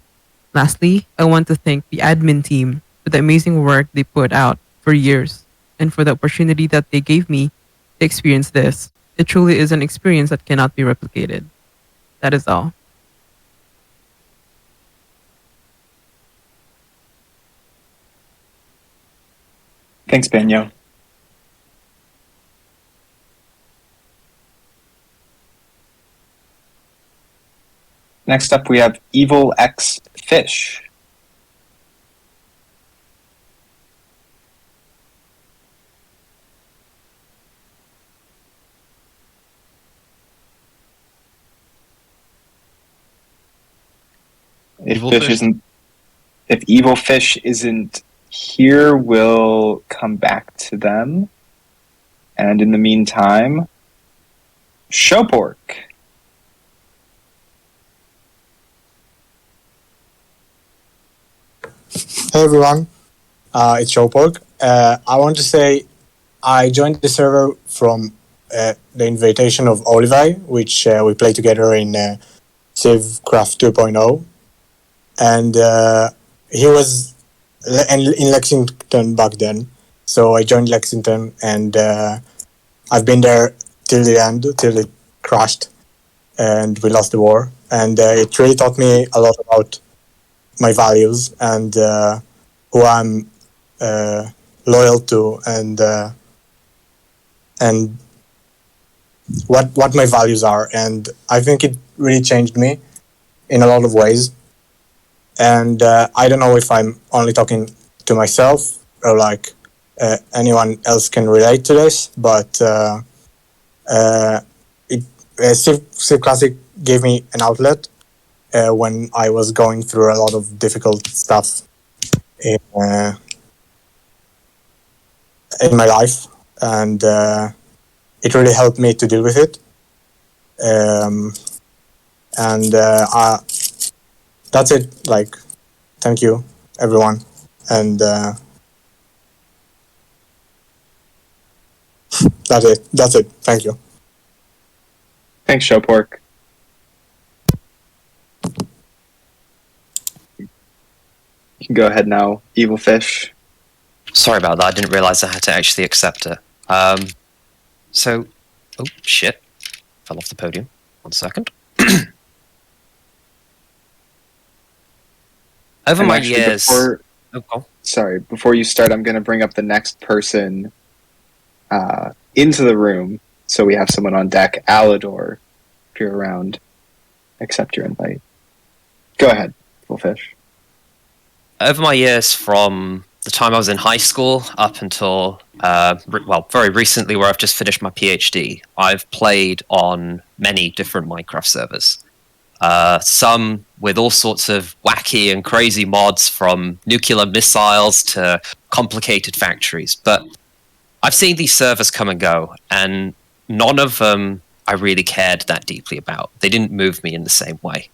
Lastly, I want to thank the admin team for the amazing work they put out for years and for the opportunity that they gave me to experience this. It truly is an experience that cannot be replicated. That is all. Thanks, Banyo. Next up, we have Evil X Fish. If Evil Fish isn't here, we'll come back to them. And in the meantime, Showpork. Hey everyone, it's Showpork. I want to say I joined the server from the invitation of Olivai, which we played together in CivCraft 2.0. And he was in Lexington back then. So I joined Lexington and I've been there till the end, till it crashed and we lost the war. And it really taught me a lot about my values and who I'm loyal to and what my values are. And I think it really changed me in a lot of ways. And I don't know if I'm only talking to myself or like anyone else can relate to this, but CivClassic gave me an outlet when I was going through a lot of difficult stuff in my life, and it really helped me to deal with it. That's it. Like, thank you, everyone, and that's it. That's it. Thank you. Thanks, Showpork. You can go ahead now, Evil Fish. Sorry about that. I didn't realize I had to actually accept it. Oh shit! Fell off the podium. 1 second. Over And my actually, years. Before you start, I'm going to bring up the next person into the room, so we have someone on deck. Alador, if you're around, accept your invite. Go ahead, Evil Fish. Over my years, from the time I was in high school up until, very recently, where I've just finished my PhD, I've played on many different Minecraft servers. Some with all sorts of wacky and crazy mods, from nuclear missiles to complicated factories. But I've seen these servers come and go, and none of them I really cared that deeply about. They didn't move me in the same way.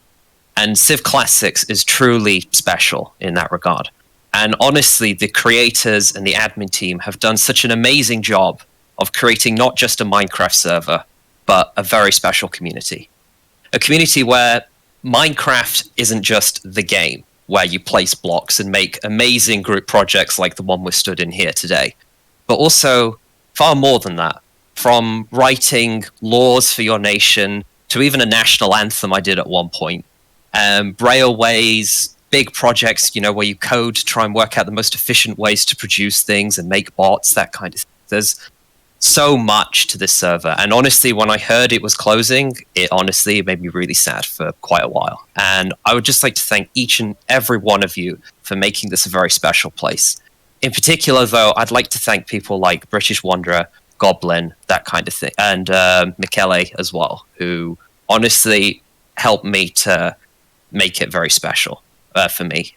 And CivClassic is truly special in that regard. And honestly, the creators and the admin team have done such an amazing job of creating not just a Minecraft server, but a very special community. A community where Minecraft isn't just the game, where you place blocks and make amazing group projects like the one we're stood in here today, but also far more than that. From writing laws for your nation to even a national anthem I did at one point. Railways, big projects, where you code to try and work out the most efficient ways to produce things and make bots, that kind of thing. There's so much to this server. And honestly, when I heard it was closing, it made me really sad for quite a while. And I would just like to thank each and every one of you for making this a very special place. In particular, though, I'd like to thank people like British Wanderer, Goblin, that kind of thing, and Michele as well, who honestly helped me to make it very special for me.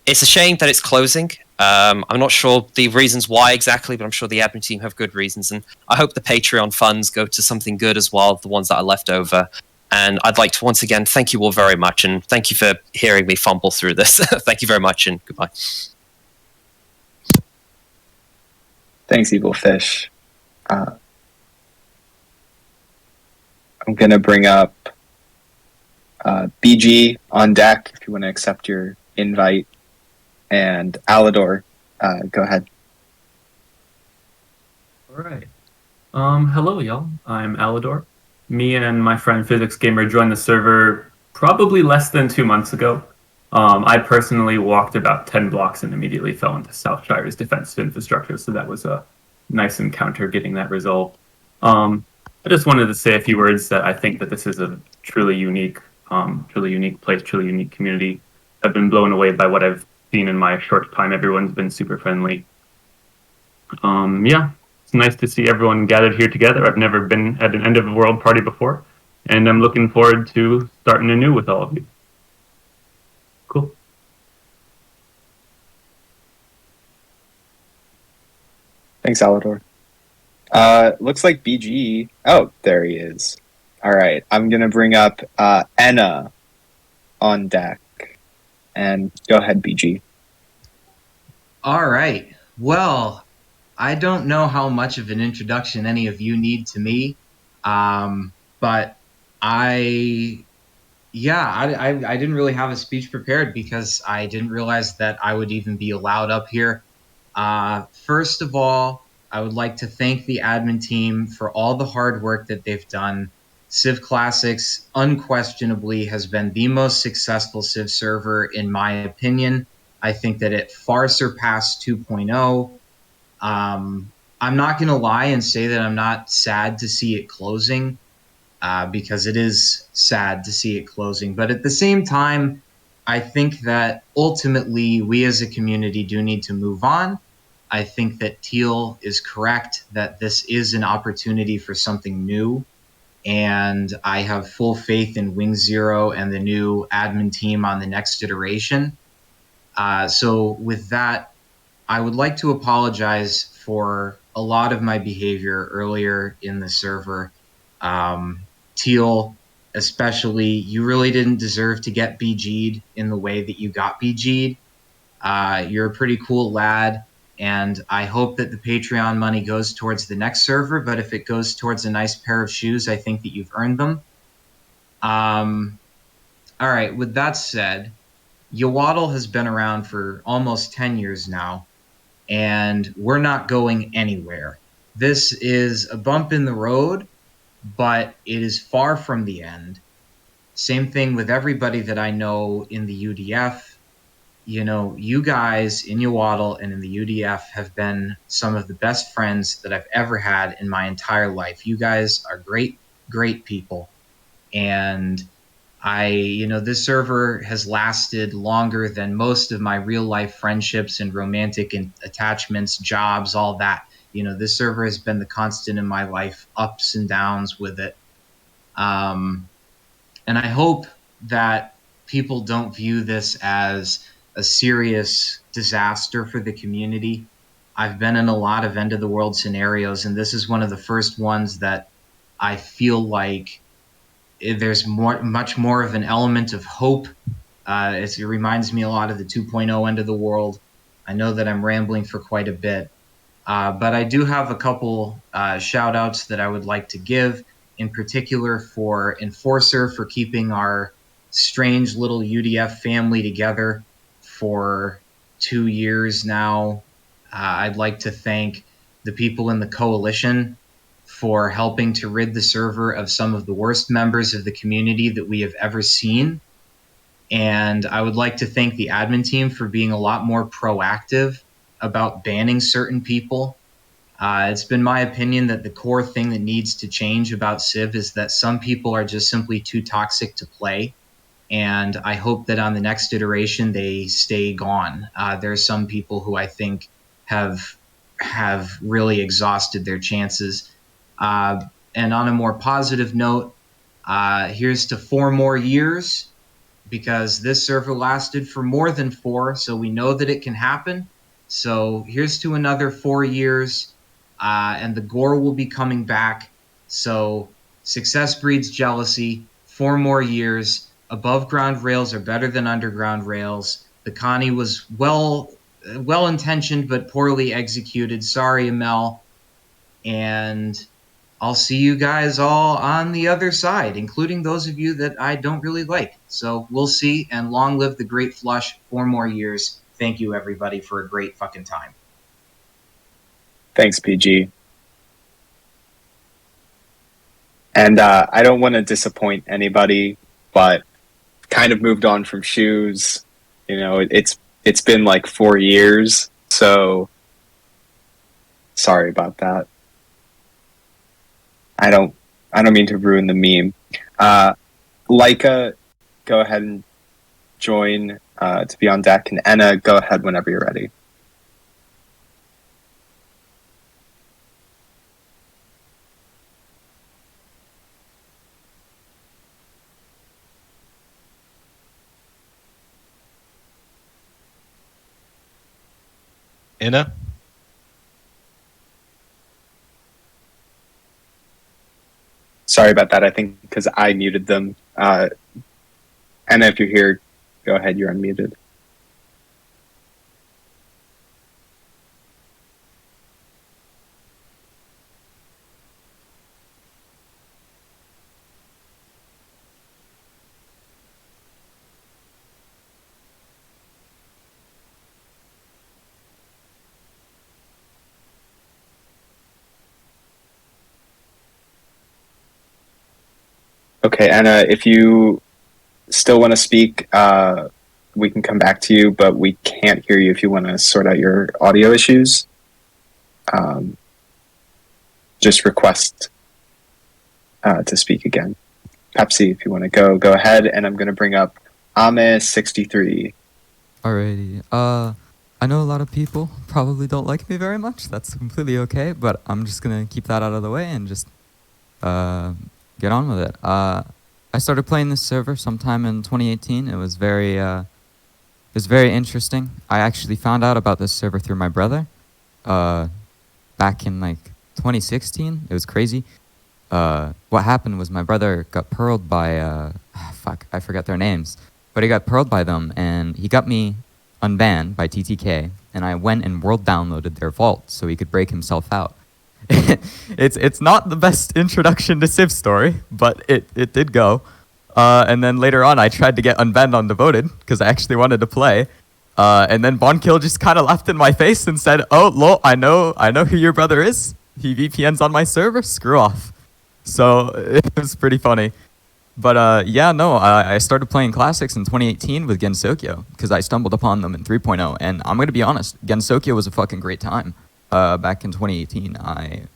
It's a shame that it's closing. I'm not sure the reasons why exactly, but I'm sure the admin team have good reasons, and I hope the Patreon funds go to something good as well, the ones that are left over. And I'd like to once again thank you all very much, and thank you for hearing me fumble through this. Thank you very much, and goodbye. Thanks, Evil Fish. I'm going to bring up BG on deck if you want to accept your invite. And Alador, go ahead. All right. Hello, y'all. I'm Alador. Me and my friend Physics Gamer joined the server probably less than 2 months ago. I personally walked about 10 blocks and immediately fell into Southshire's defensive infrastructure, so that was a nice encounter getting that result. I just wanted to say a few words that I think that this is a truly unique place, truly unique community. I've been blown away by what I've seen in my short time. Everyone's been super friendly. Yeah, it's nice to see everyone gathered here together. I've never been at an end of the world party before, and I'm looking forward to starting anew with all of you. Cool. Thanks, Alador. Looks like BG. Oh, there he is. All right, I'm gonna bring up Enna on deck, and go ahead, BG. All right. Well, I don't know how much of an introduction any of you need to me, but I didn't really have a speech prepared because I didn't realize that I would even be allowed up here. First of all, I would like to thank the admin team for all the hard work that they've done. CivClassics unquestionably has been the most successful Civ server in my opinion. I think that it far surpassed 2.0. I'm not going to lie and say that I'm not sad to see it closing, because it is sad to see it closing. But at the same time, I think that ultimately we as a community do need to move on. I think that Teal is correct that this is an opportunity for something new. And I have full faith in Wing Zero and the new admin team on the next iteration. So with that, I would like to apologize for a lot of my behavior earlier in the server. Teal, especially, you really didn't deserve to get BG'd in the way that you got BG'd. You're a pretty cool lad, and I hope that the Patreon money goes towards the next server, but if it goes towards a nice pair of shoes, I think that you've earned them. All right, with that said, Yawaddle has been around for almost 10 years now, and we're not going anywhere. This is a bump in the road, but it is far from the end. Same thing with everybody that I know in the UDF. You know, you guys in Yawaddle and in the UDF have been some of the best friends that I've ever had in my entire life. You guys are great, great people. And this server has lasted longer than most of my real life friendships and romantic attachments, jobs, all that. This server has been the constant in my life, ups and downs with it. And I hope that people don't view this as a serious disaster for the community. I've been in a lot of end of the world scenarios, and this is one of the first ones that I feel like there's much more of an element of hope. It reminds me a lot of the 2.0 end of the world. I know that I'm rambling for quite a bit, but I do have a couple shout outs that I would like to give, in particular for Enforcer for keeping our strange little UDF family together for 2 years now. I'd like to thank the people in the coalition for helping to rid the server of some of the worst members of the community that we have ever seen. And I would like to thank the admin team for being a lot more proactive about banning certain people. It's been my opinion that the core thing that needs to change about Civ is that some people are just simply too toxic to play. and I hope that on the next iteration they stay gone. There's some people who I think have really exhausted their chances. And on a more positive note, here's to 4 more years, because this server lasted for more than 4, so we know that it can happen. So here's to another 4 years, and the gore will be coming back. So success breeds jealousy. 4 more years. Above ground rails are better than underground rails. The Connie was well intentioned but poorly executed. Sorry, Amel. And I'll see you guys all on the other side, including those of you that I don't really like. So we'll see, and long live the Great Flush. 4 more years. Thank you, everybody, for a great fucking time. Thanks, PG. And I don't want to disappoint anybody, but kind of moved on from shoes. You know, it's been like 4 years, so sorry about that. I don't mean to ruin the meme. Leica, go ahead and join to be on deck, and Enna, go ahead whenever you're ready. Inna? Sorry about that. I think because I muted them. Enna, if you're here, go ahead. You're unmuted. Okay, Anna, if you still want to speak, we can come back to you, but we can't hear you if you want to sort out your audio issues. Just request to speak again. Pepsi, if you want to go ahead, and I'm going to bring up Ame63. Alrighty. I know a lot of people probably don't like me very much. That's completely okay, but I'm just going to keep that out of the way and just get on with it. I started playing this server sometime in 2018. It was very interesting. I actually found out about this server through my brother back in like 2016. It was crazy. What happened was my brother got pearled by I forget their names, but he got pearled by them, and he got me unbanned by TTK, and I went and world downloaded their vault so he could break himself out. It's not the best introduction to Civ story, but it did go. And then later on, I tried to get unbanned on Devoted because I actually wanted to play. And then Bonkill just kind of laughed in my face and said, "Oh, lol, I know who your brother is. He VPNs on my server. Screw off." So it was pretty funny. But I started playing classics in 2018 with Gensokyo because I stumbled upon them in 3.0. And I'm gonna be honest, Gensokyo was a fucking great time. Back in 2018, I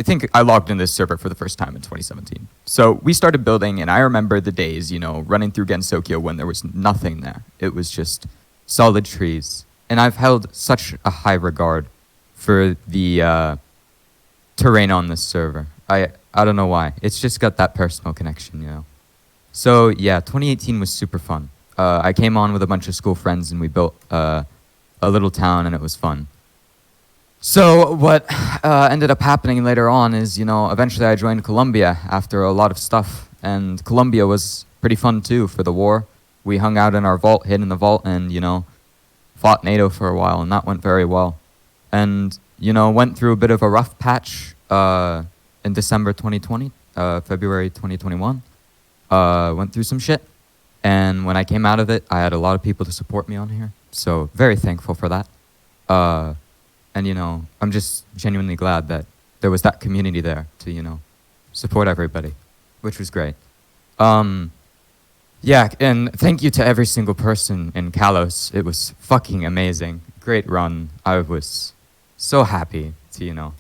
think I logged in this server for the first time in 2017. So we started building, and I remember the days, running through Gensokyo when there was nothing there. It was just solid trees. And I've held such a high regard for the terrain on this server. I don't know why. It's just got that personal connection, So yeah, 2018 was super fun. I came on with a bunch of school friends, and we built a little town, and it was fun. So what ended up happening later on is, eventually I joined Colombia after a lot of stuff, and Colombia was pretty fun too for the war. We hung out in our vault, hid in the vault, and, fought NATO for a while, and that went very well. And, went through a bit of a rough patch in December 2020, February 2021. Went through some shit, and when I came out of it, I had a lot of people to support me on here, so very thankful for that. And, I'm just genuinely glad that there was that community there to, support everybody, which was great. Yeah, and thank you to every single person in Kalos. It was fucking amazing. Great run. I was so happy to,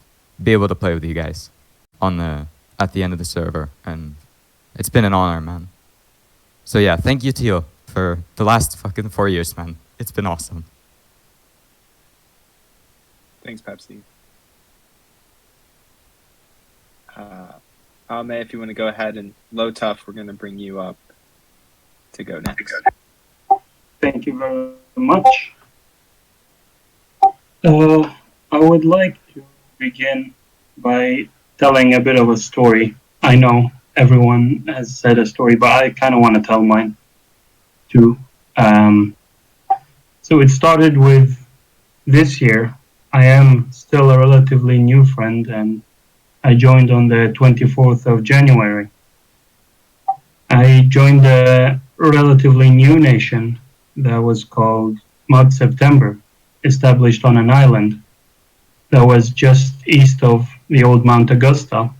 be able to play with you guys at the end of the server. And it's been an honor, man. So yeah, thank you, Teal, for the last fucking 4 years, man. It's been awesome. Thanks, Pepsi. Ame, if you want to go ahead, and Low Tough, we're going to bring you up to go next. Thank you very much. I would like to begin by telling a bit of a story. I know everyone has said a story, but I kind of want to tell mine too. So it started with this year. I am still a relatively new friend, and I joined on the 24th of January. I joined a relatively new nation that was called Mud September, established on an island that was just east of the old Mount Augusta.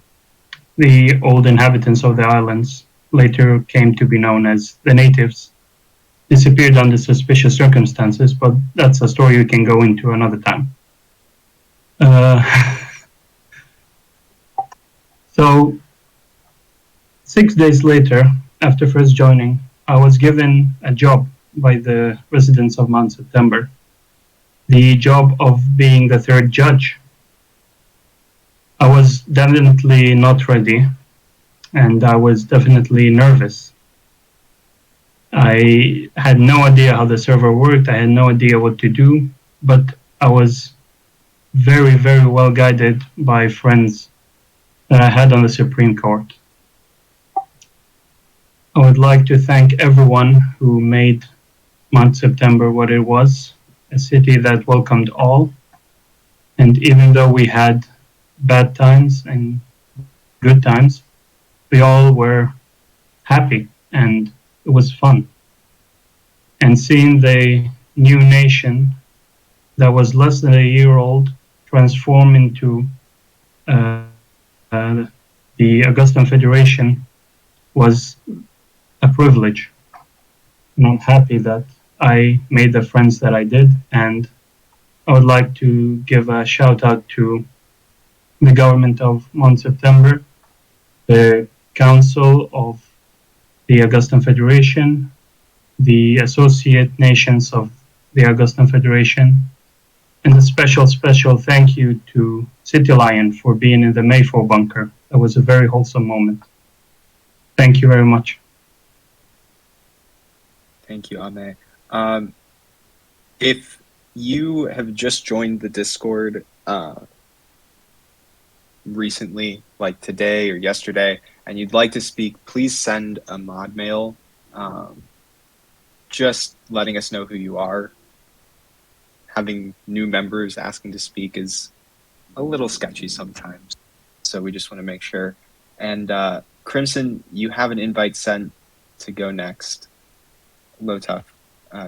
The old inhabitants of the islands, later came to be known as the natives, disappeared under suspicious circumstances, but that's a story we can go into another time. So 6 days later, after first joining, I was given a job by the residents of Mount September. The job of being the third judge. I was definitely not ready, and I was definitely nervous. I had no idea how the server worked, I had no idea what to do, but I was very, very well guided by friends that I had on the Supreme Court. I would like to thank everyone who made Mount September what it was, a city that welcomed all. And even though we had bad times and good times, we all were happy and it was fun. And seeing the new nation that was less than a year old transform into the Augustan Federation was a privilege. And I'm happy that I made the friends that I did, and I would like to give a shout out to the government of Mount September, the Council of the Augustan Federation, the Associate Nations of the Augustan Federation, and a special thank you to City Lion for being in the Mayflower bunker. That was a very wholesome moment. Thank you very much. Thank you, Ame. If you have just joined the Discord recently, like today or yesterday, and you'd like to speak, please send a mod mail just letting us know who you are. Having new members asking to speak is a little sketchy sometimes, so we just want to make sure. And Crimson, you have an invite sent to go next. Low Tough,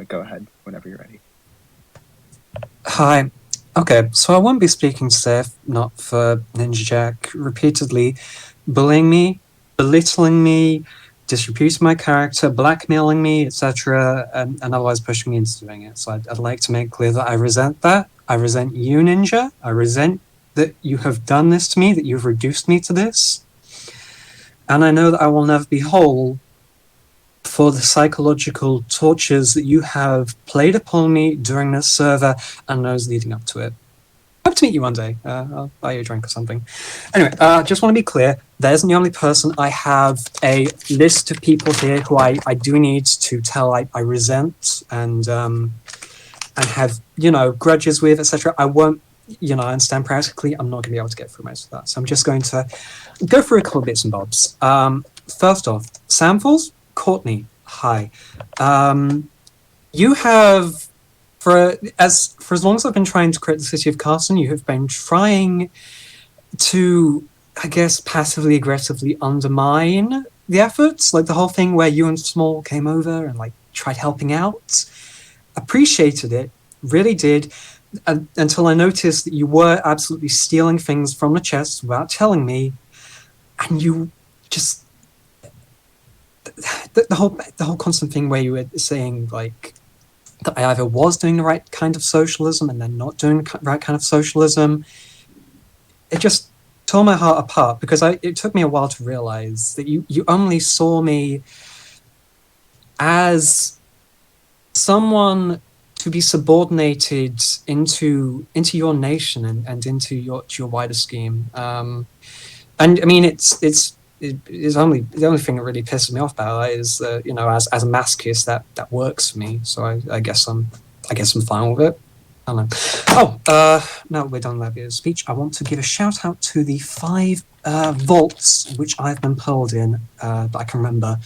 go ahead whenever you're ready. Hi. Okay, so I won't be speaking today if not for Ninja Jack repeatedly bullying me, belittling me, disreputing my character, blackmailing me, etc., and otherwise pushing me into doing it. So I'd like to make clear that I resent that. I resent you, Ninja. I resent that you have done this to me, that you've reduced me to this. And I know that I will never be whole for the psychological tortures that you have played upon me during this server and those leading up to it. Hope to meet you one day. I'll buy you a drink or something. Anyway, just want to be clear, that isn't the only person. I have a list of people here who I do need to tell I resent and have, grudges with, etc. I won't, I understand practically I'm not going to be able to get through most of that. So I'm just going to go through a couple of bits and bobs. First off, Samfels, Courtney, hi. You have, for as long as I've been trying to create the city of Carson, you have been trying to, I guess, passively aggressively undermine the efforts. Like the whole thing where you and Small came over and tried helping out. Appreciated it, really did, until I noticed that you were absolutely stealing things from the chest without telling me, and you just. The whole constant thing where you were saying that I either was doing the right kind of socialism and then not doing the right kind of socialism, it just tore my heart apart because it took me a while to realize that you only saw me as someone to be subordinated into your nation and into your wider scheme. And I mean, it's only the only thing that really pisses me off about it is that, you know, as a masochist, that works for me. So I guess I'm fine with it. I don't know. Oh, now we're done with the speech. I want to give a shout out to the 5 vaults which I've been pulled in that I can remember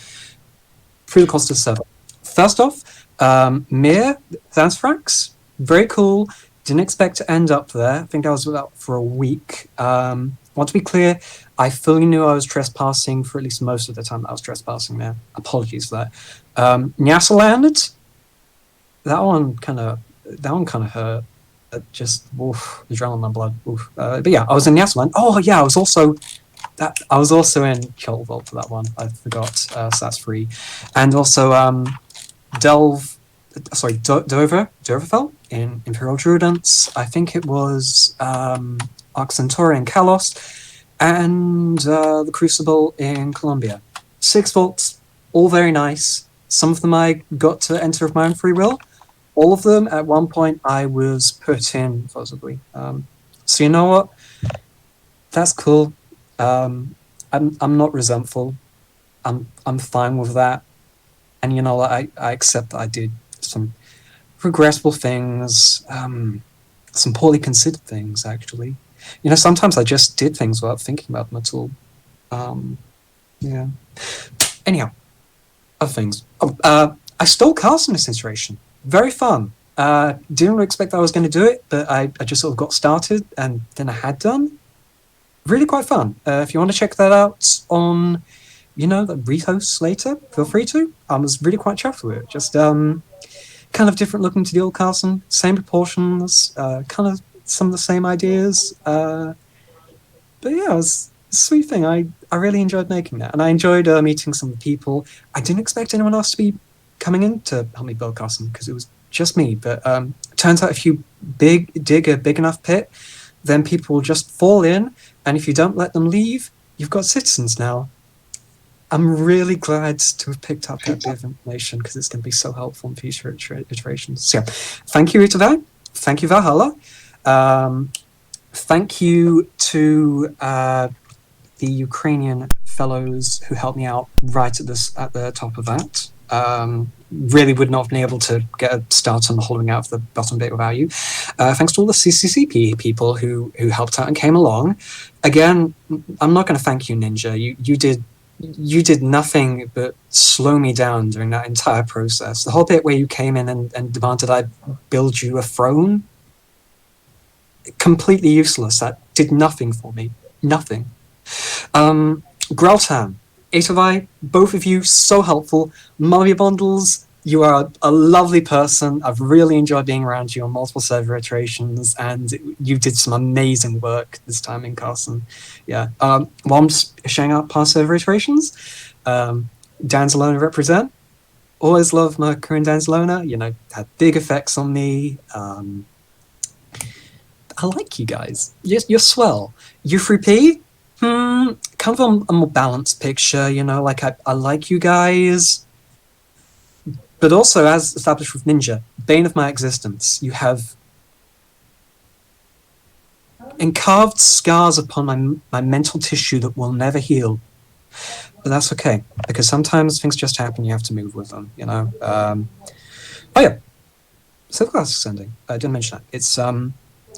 through the course of the server. First off, Mir, thanks Franks, very cool. Didn't expect to end up there. I think I was about for a week. Want to be clear, I fully knew I was trespassing for at least most of the time that I was trespassing there. Apologies for that. Nyasaland, that one kind of hurt. Just oof, adrenaline in my blood. Oof. But yeah, I was in Nyasaland. Oh yeah, I was also in Kyoto Vault for that one. I forgot. So that's free, and also Doverfell in Imperial Druidance. I think it was Arc Centauri in Kalos, and the Crucible in Colombia. 6 vaults, all very nice. Some of them I got to enter of my own free will. All of them, at one point, I was put in, possibly. So you know what? That's cool. I'm not resentful. I'm fine with that. And you know, I accept that I did some regrettable things, some poorly considered things, actually. You know, sometimes I just did things without thinking about them at all. Yeah. Anyhow, other things. I stole cars in this iteration. Very fun. Didn't expect that I was going to do it, but I just sort of got started, and then I had done. Really quite fun. If you want to check that out on, you know, the rehosts later, feel free to. I was really quite chuffed with it. Just kind of different looking to the old Carson, same proportions, kind of some of the same ideas. But yeah, it was a sweet thing. I really enjoyed making that, and I enjoyed meeting some of the people. I didn't expect anyone else to be coming in to help me build Carson because it was just me. But turns out if you dig a big enough pit, then people will just fall in, and if you don't let them leave, you've got citizens now. I'm really glad to have picked up that bit of information because it's going to be so helpful in future iterations. So, yeah, thank you, Itavai. Thank you, Valhalla. Thank you to the Ukrainian fellows who helped me out right at the top of that. Really would not have been able to get a start on hollowing out of the bottom bit without you. Thanks to all the CCCP people who helped out and came along. Again, I'm not going to thank you, Ninja. You did nothing but slow me down during that entire process. The whole bit where you came in and demanded I build you a throne, completely useless. That did nothing for me. Nothing. Greltan, Itavai, both of you, so helpful. Mario Bundles, you are a lovely person. I've really enjoyed being around you on multiple server iterations, and you did some amazing work this time in Carson. Yeah. While I'm just showing out past server iterations, Danzalona represent. Always love my crew in Danzalona. You know, had big effects on me. I like you guys. You're swell. U3P, kind of a more balanced picture, you know, like I like you guys. But also, as established with Ninja, bane of my existence, you have encarved scars upon my mental tissue that will never heal. But that's okay, because sometimes things just happen, you have to move with them, you know. Oh yeah, CivClassic ending. I didn't mention that. It's a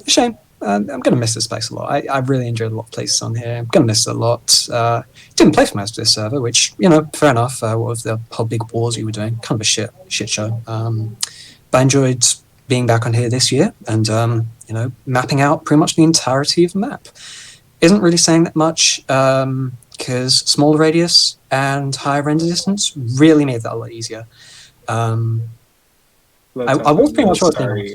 shame. I'm going to miss this place a lot. I really enjoyed a lot of places on here. I'm going to miss it a lot. Didn't play for most of this server, which, you know, fair enough. What was the whole big wars you were doing? Kind of a shit show. But I enjoyed being back on here this year and, you know, mapping out pretty much the entirety of the map. Isn't really saying that much because smaller radius and higher render distance really made that a lot easier. I was pretty much sorry.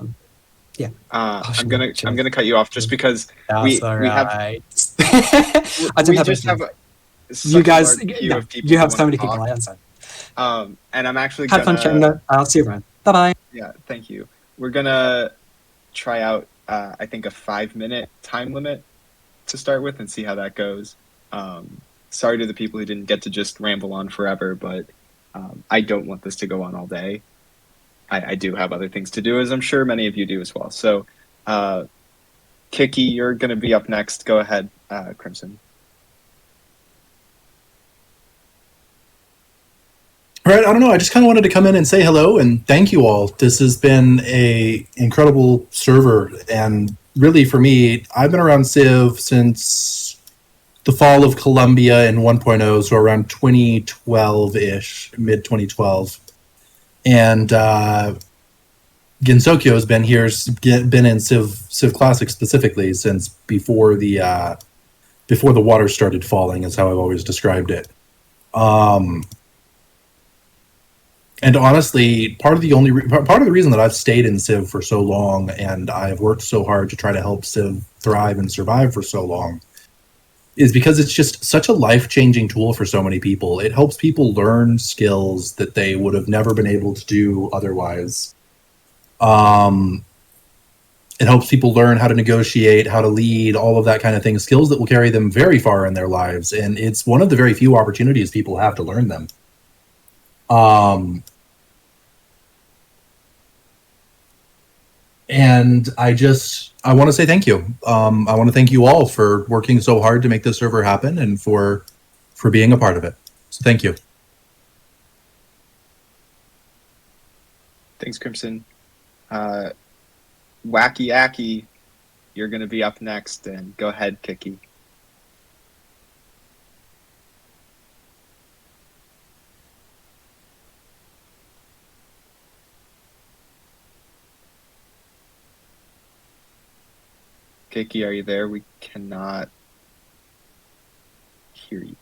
Yeah. I'm gonna cut you off just because we have. I don't have just have you guys. queue of people you have who so wanna many people. talk. I understand. And I'm actually Have fun chatting. Though. I'll see you around. Bye bye. Yeah, thank you. We're gonna try out I think a 5-minute time limit to start with and see how that goes. Sorry to the people who didn't get to just ramble on forever, but I don't want this to go on all day. I do have other things to do, as I'm sure many of you do as well. So, Kiki, you're going to be up next. Go ahead, Crimson. All right, I don't know. I just kind of wanted to come in and say hello and thank you all. This has been a incredible server, and really for me, I've been around Civ since the fall of Columbia in 1.0, so around 2012-ish, mid 2012. And Gensokyo has been here, been in CivClassic specifically since before the water started falling, is how I've always described it. And honestly, part of the reason that I've stayed in Civ for so long, and I've worked so hard to try to help Civ thrive and survive for so long, is because it's just such a life-changing tool for so many people. It helps people learn skills that they would have never been able to do otherwise. It helps people learn how to negotiate, how to lead, all of that kind of thing, skills that will carry them very far in their lives. And it's one of the very few opportunities people have to learn them. And I want to say thank you. I want to thank you all for working so hard to make this server happen and for being a part of it. So thank you. Thanks, Crimson. Wacky Aki, you're going to be up next, and go ahead, Kiki. Kiki, are you there? We cannot hear you.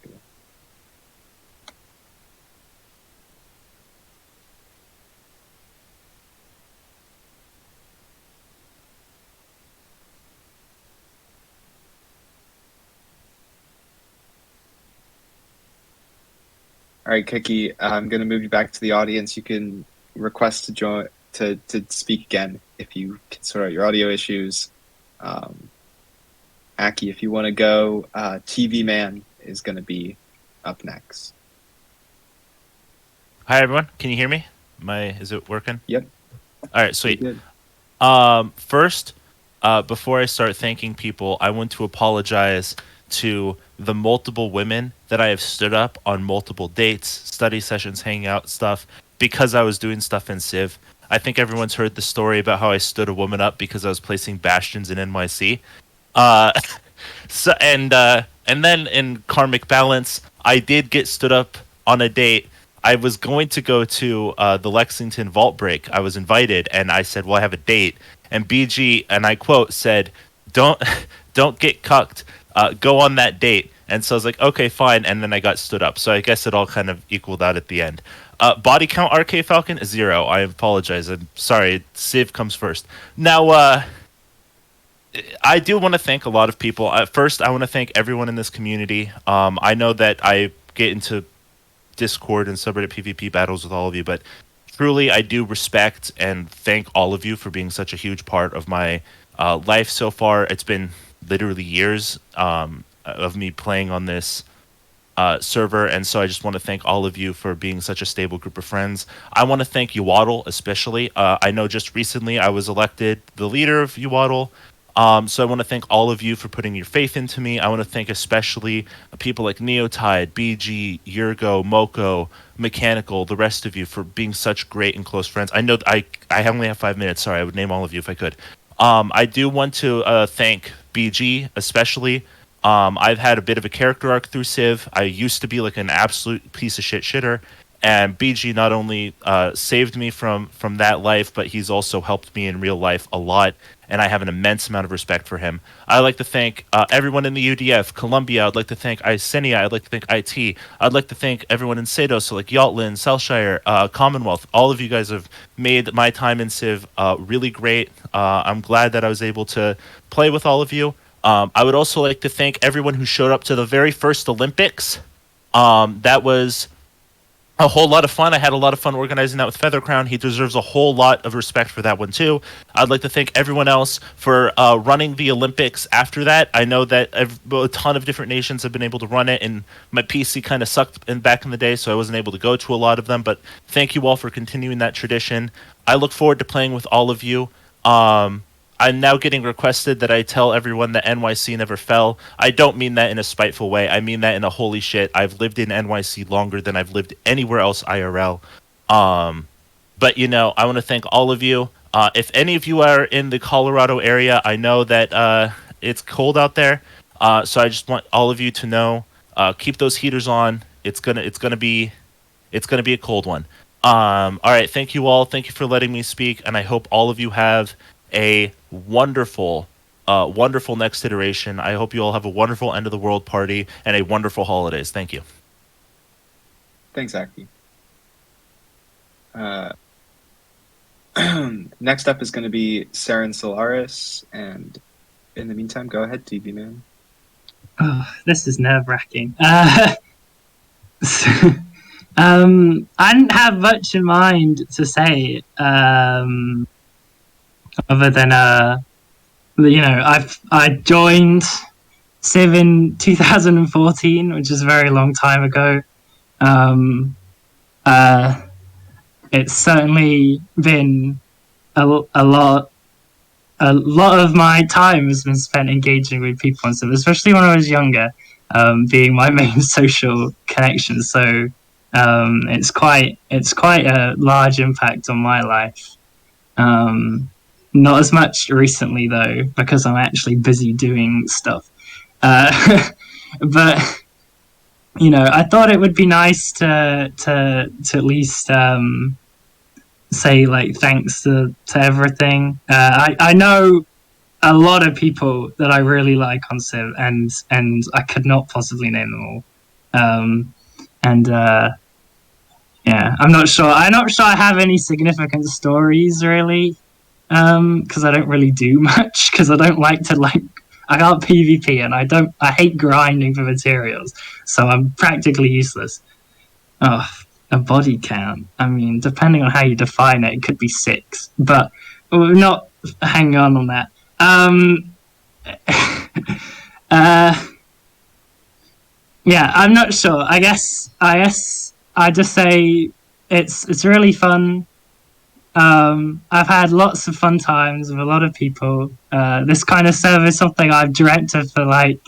All right, Kiki, I'm going to move you back to the audience. You can request to join to speak again if you can sort out your audio issues. Aki, if you want to go, TV Man is going to be up next. Hi, everyone. Can you hear me? Is it working? Yep. All right, sweet. First, before I start thanking people, I want to apologize to the multiple women that I have stood up on multiple dates, study sessions, hanging out stuff, because I was doing stuff in Civ. I think everyone's heard the story about how I stood a woman up because I was placing bastions in NYC. And then in Karmic Balance, I did get stood up on a date. I was going to go to the Lexington Vault Break. I was invited, and I said, well, I have a date. And BG, and I quote, said, don't get cucked. Go on that date. And so I was like, okay, fine. And then I got stood up. So I guess it all kind of equaled out at the end. Body count RK Falcon is 0. I apologize. I'm sorry. Civ comes first. Now, I do want to thank a lot of people. First, I want to thank everyone in this community. I know that I get into Discord and subreddit PvP battles with all of you, but truly I do respect and thank all of you for being such a huge part of my life so far. It's been literally years of me playing on this server, and so I just want to thank all of you for being such a stable group of friends. I want to thank EOTW especially. I know just recently I was elected the leader of EOTW. So I want to thank all of you for putting your faith into me. I want to thank especially people like Neotide, BG, Yurgo, Moko, Mechanical, the rest of you for being such great and close friends. I know I only have 5 minutes. Sorry, I would name all of you if I could. I do want to thank BG especially. I've had a bit of a character arc through Civ. I used to be like an absolute piece of shit shitter. And BG not only saved me from that life, but he's also helped me in real life a lot, and I have an immense amount of respect for him. I'd like to thank everyone in the UDF, Columbia. I'd like to thank Icenia. I'd like to thank IT. I'd like to thank everyone in Sado, so like Yaltlin, Southshire, Commonwealth. All of you guys have made my time in Civ really great. I'm glad that I was able to play with all of you. I would also like to thank everyone who showed up to the very first Olympics. That was a whole lot of fun. I had a lot of fun organizing that with Feathercrown. He deserves a whole lot of respect for that one too. I'd like to thank everyone else for running the Olympics after that. I know that a ton of different nations have been able to run it, and my PC kind of sucked back in the day, so I wasn't able to go to a lot of them. But thank you all for continuing that tradition. I look forward to playing with all of you. I'm now getting requested that I tell everyone that NYC never fell. I don't mean that in a spiteful way. I mean that in a holy shit. I've lived in NYC longer than I've lived anywhere else IRL. But, you know, I want to thank all of you. If any of you are in the Colorado area, I know that it's cold out there. So I just want all of you to know, keep those heaters on. It's gonna be a cold one. All right, thank you all. Thank you for letting me speak, and I hope all of you have a wonderful next iteration. I hope you all have a wonderful end of the world party and a wonderful holidays. Thank you. Thanks, Aki. Next up is going to be Saren Solaris, and in the meantime, go ahead, TV man. Oh, this is nerve-wracking. I didn't have much in mind to say, other than I joined Civ in 2014, which is a very long time ago. It's certainly been a lot of my time has been spent engaging with people on Civ, especially when I was younger, being my main social connection. So it's quite a large impact on my life. Not as much recently though, because I'm actually busy doing stuff. But I thought it would be nice to at least say like thanks to everything. I know a lot of people that I really like on Civ, and I could not possibly name them all. I'm not sure I have any significant stories really, because I don't really do much, because I don't like to I got PvP and I hate grinding for materials, so I'm practically useless. Oh, a body count. I mean, depending on how you define it, it could be 6, but we're not hanging on that. Yeah, I'm not sure. I guess I just say it's really fun. I've had lots of fun times with a lot of people. This kind of serve is something I've dreamt of for like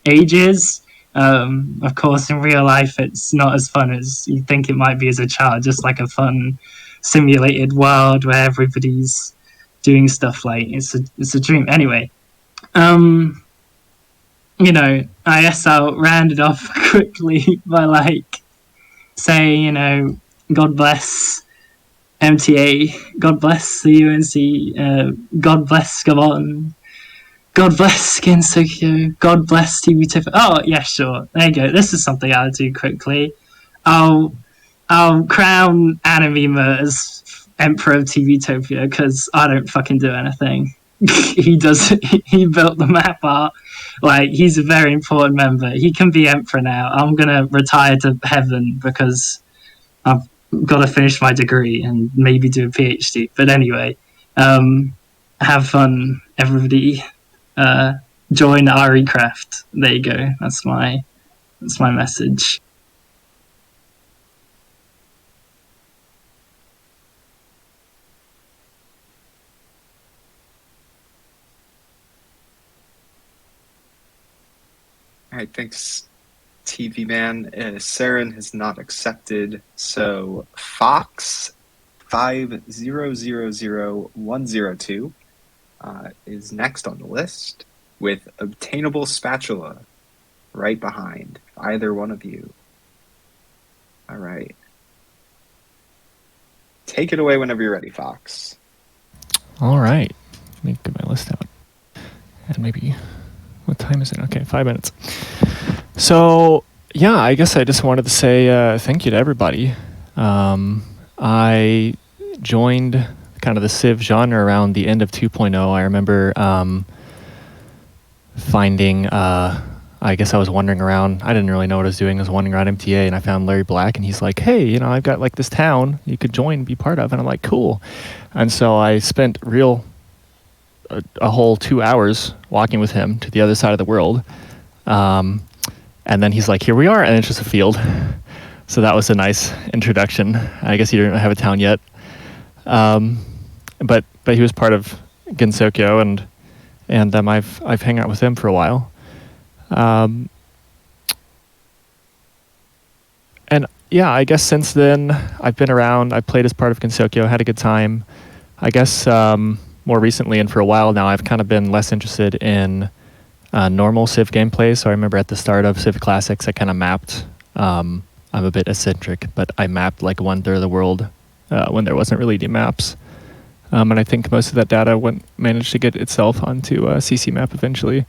ages. Of course, in real life, it's not as fun as you think it might be as a child. Just like a fun simulated world where everybody's doing stuff. Like it's a dream. Anyway, I guess I'll round it off quickly by say, God bless MTA, God bless the UNC, God bless Gabon, God bless Gensokyo, God bless TVTF. Oh, yeah, sure. There you go. This is something I'll do quickly. I'll crown Animema as Emperor of TVtopia because I don't fucking do anything. He built the map art. He's a very important member. He can be Emperor now. I'm gonna retire to heaven because I've got to finish my degree and maybe do a PhD. But anyway, have fun, everybody. Join RECraft. There you go. That's my message. All right, thanks, TV man. Saren has not accepted, so Fox 5000102 is next on the list with obtainable spatula right behind either one of you. All right. Take it away whenever you're ready, Fox. All right. Let me get my list out. And maybe, what time is it? Okay, 5 minutes. So, yeah, I guess I just wanted to say thank you to everybody. I joined kind of the Civ genre around the end of 2.0. I remember finding a I guess I was wandering around. I didn't really know what I was doing. I was wandering around MTA, and I found Larry Black, and he's like, "Hey, you know, I've got like this town you could join, and be part of." And I'm like, "Cool." And so I spent a whole 2 hours walking with him to the other side of the world. And then he's like, "Here we are," and it's just a field. So that was a nice introduction. I guess he didn't have a town yet. But he was part of Gensokyo, and I've hung out with him for a while. And yeah, I guess since then I've been around. I played as part of Gensokyo, had a good time. I guess more recently and for a while now, I've kind of been less interested in normal Civ gameplay. So I remember at the start of CivClassics, I kind of mapped. I'm a bit eccentric, but I mapped like 1/3 of the world when there wasn't really any maps. And I think most of that data managed to get itself onto CC map eventually.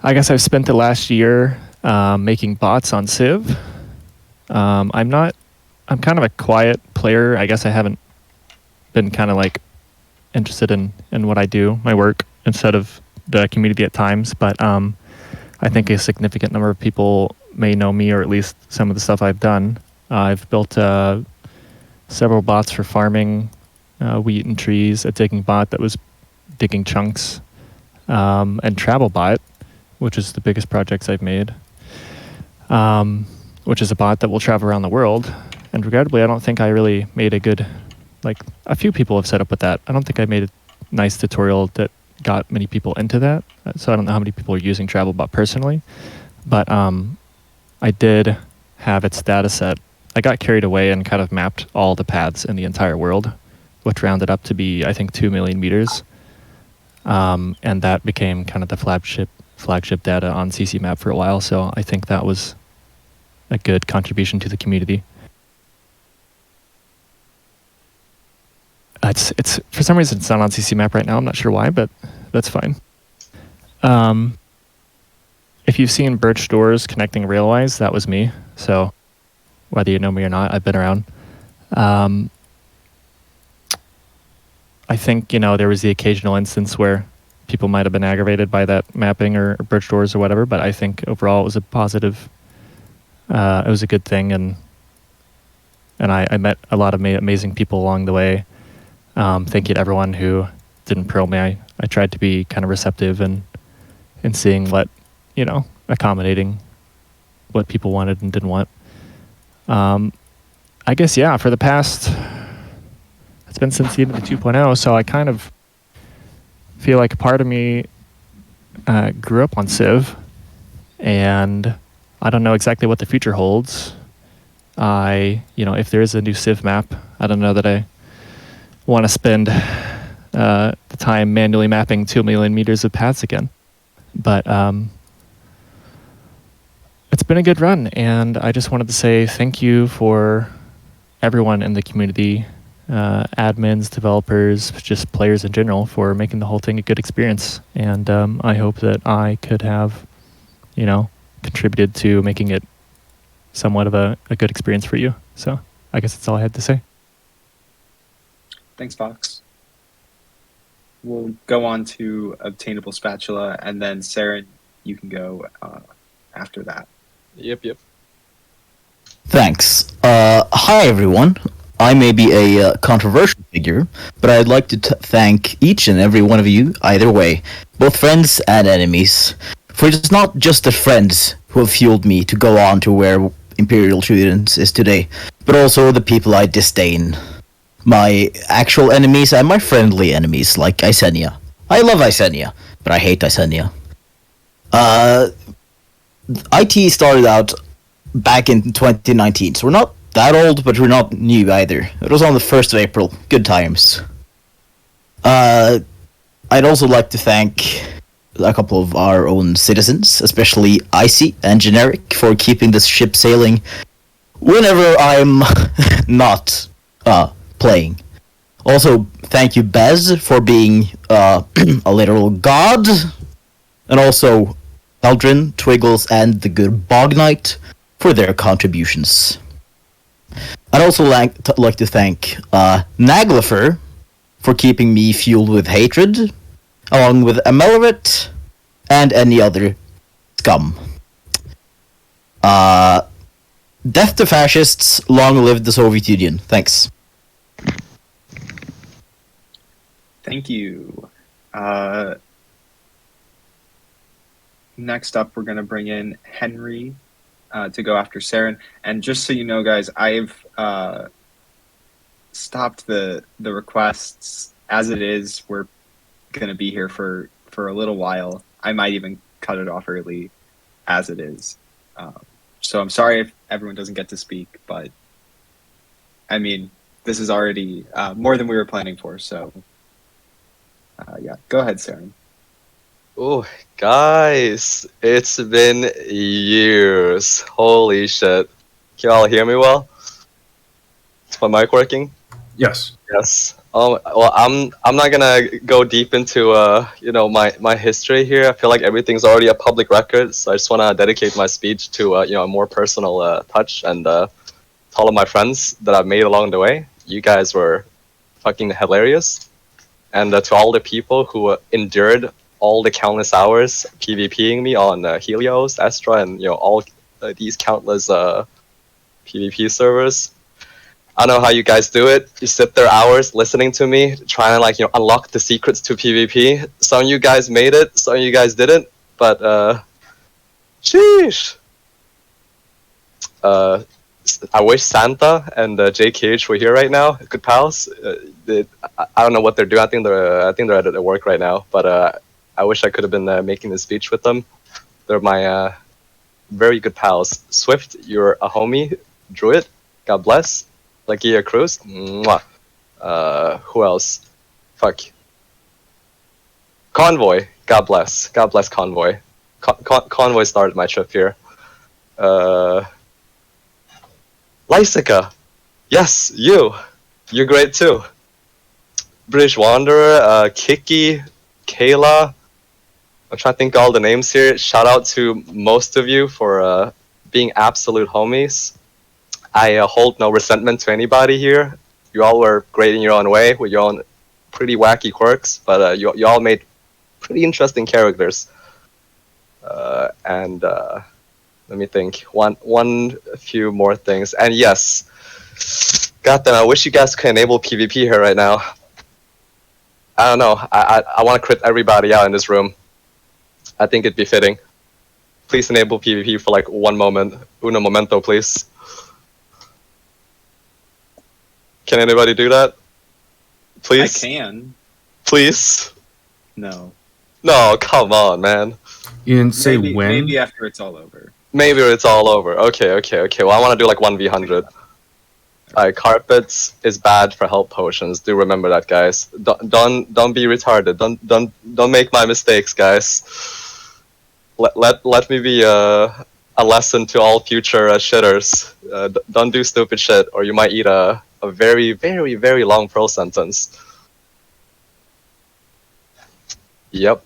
I guess I've spent the last year making bots on Civ. I'm kind of a quiet player. I guess I haven't been kind of like interested in what I do, my work, instead of the community at times. But I think a significant number of people may know me, or at least some of the stuff I've done. I've built several bots for farming wheat and trees, a digging bot that was digging chunks, and travel bot, which is the biggest projects I've made, which is a bot that will travel around the world. And regrettably, I don't think I really made a good, like, a few people have set up with that. I don't think I made a nice tutorial that got many people into that. So I don't know how many people are using TravelBot personally, but I did have its data set. I got carried away and kind of mapped all the paths in the entire world, which rounded up to be, I think, 2 million meters. And that became kind of the flagship data on CC map for a while. So I think that was a good contribution to the community. It's for some reason it's not on CC map right now. I'm not sure why, but that's fine. If you've seen Birch Doors connecting railways, that was me. So whether you know me or not, I've been around. I think, there was the occasional instance where people might have been aggravated by that mapping or Birch Doors or whatever, but I think overall it was a positive, it was a good thing, and I met a lot of amazing people along the way. Thank you to everyone who didn't pro me. I tried to be kind of receptive and seeing what, accommodating what people wanted and didn't want. I guess, yeah, for the past, it's been since the end of the 2.0, so I kind of feel like a part of me grew up on Civ, and I don't know exactly what the future holds. If there is a new Civ map, I don't know that I want to spend the time manually mapping 2 million meters of paths again. But it's been a good run, and I just wanted to say thank you for everyone in the community, admins, developers, just players in general, for making the whole thing a good experience. And I hope that I could have, contributed to making it somewhat of a good experience for you. So I guess that's all I had to say. Thanks, Fox. We'll go on to Obtainable Spatula, and then Saren, you can go after that. Yep. Thanks. Hi, everyone. I may be a controversial figure, but I'd like to thank each and every one of you, either way, both friends and enemies, for it's not just the friends who have fueled me to go on to where Imperial Students is today, but also the people I disdain. My actual enemies and my friendly enemies, like Isenia. I love Isenia, but I hate Isenia. IT started out back in 2019, so we're not that old, but we're not new either. It was on the 1st of April. Good times. I'd also like to thank a couple of our own citizens, especially Icy and Generic, for keeping this ship sailing whenever I'm not playing. Also, thank you, Bez, for being a literal god, and also Eldrin, Twiggles, and the good Bog Knight for their contributions. I'd also like to thank Naglifer for keeping me fueled with hatred, along with Amelrit and any other scum. Death to fascists, long live the Soviet Union. Thanks. Thank you. Next up, we're going to bring in Henry to go after Saren. And just so you know, guys, I've stopped the requests as it is. We're going to be here for a little while. I might even cut it off early as it is. So I'm sorry if everyone doesn't get to speak, but I mean, this is already more than we were planning for. So yeah, go ahead, Saren. Oh, guys, it's been years. Holy shit. Can you all hear me well? Is my mic working? Yes. Yes. Well, I'm not gonna go deep into my history here. I feel like everything's already a public record, so I just wanna dedicate my speech to a more personal touch and to all of my friends that I've made along the way. You guys were fucking hilarious, and to all the people who endured all the countless hours PvPing me on Helios, Astra, and all these countless PvP servers. I don't know how you guys do it. You sit there hours listening to me, trying to unlock the secrets to PvP. Some of you guys made it, some of you guys didn't. But sheesh. I wish Santa and JKH were here right now. Good pals. I don't know what they're doing. I think they're at work right now. But I wish I could have been making this speech with them. They're my very good pals. Swift, you're a homie. Druid, God bless. Lagia Cruz, mwah. Who else? Fuck. Convoy, God bless. God bless Convoy. Convoy started my trip here. Lysica, yes, you're great too. British Wanderer, Kiki, Kayla. I'm trying to think of all the names here. Shout out to most of you for being absolute homies. I hold no resentment to anybody here. You all were great in your own way with your own pretty wacky quirks, but you all made pretty interesting characters. And let me think. One few more things. And yes, goddamn, I wish you guys could enable PvP here right now. I don't know. I want to crit everybody out in this room. I think it'd be fitting. Please enable PvP for like 1 moment. Uno momento, please. Can anybody do that? Please? I can. Please? No. No, come on, man. You didn't say when? Maybe after it's all over. Maybe it's all over. Okay. Well, I want to do like 1v100. Alright, carpets is bad for health potions. Do remember that, guys. Don't be retarded. Don't make my mistakes, guys. Let me be a lesson to all future shitters. Don't do stupid shit, or you might eat a very, very, very long pearl sentence. Yep.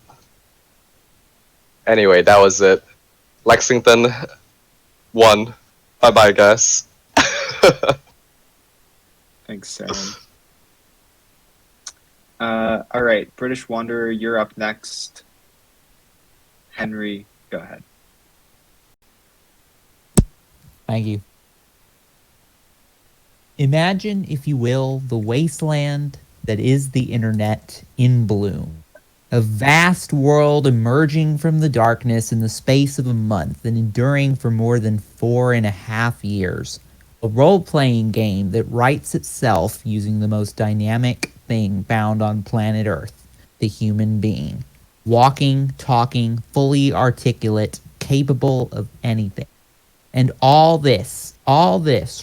Anyway, that was it. Lexington won. Bye bye, guys. Thanks, Sam. All right, British Wanderer, you're up next. Henry, go ahead. Thank you. Imagine, if you will, the wasteland that is the internet in bloom. A vast world emerging from the darkness in the space of a month and enduring for more than 4.5 years. A role-playing game that writes itself using the most dynamic thing found on planet Earth, the human being. Walking, talking, fully articulate, capable of anything. And all this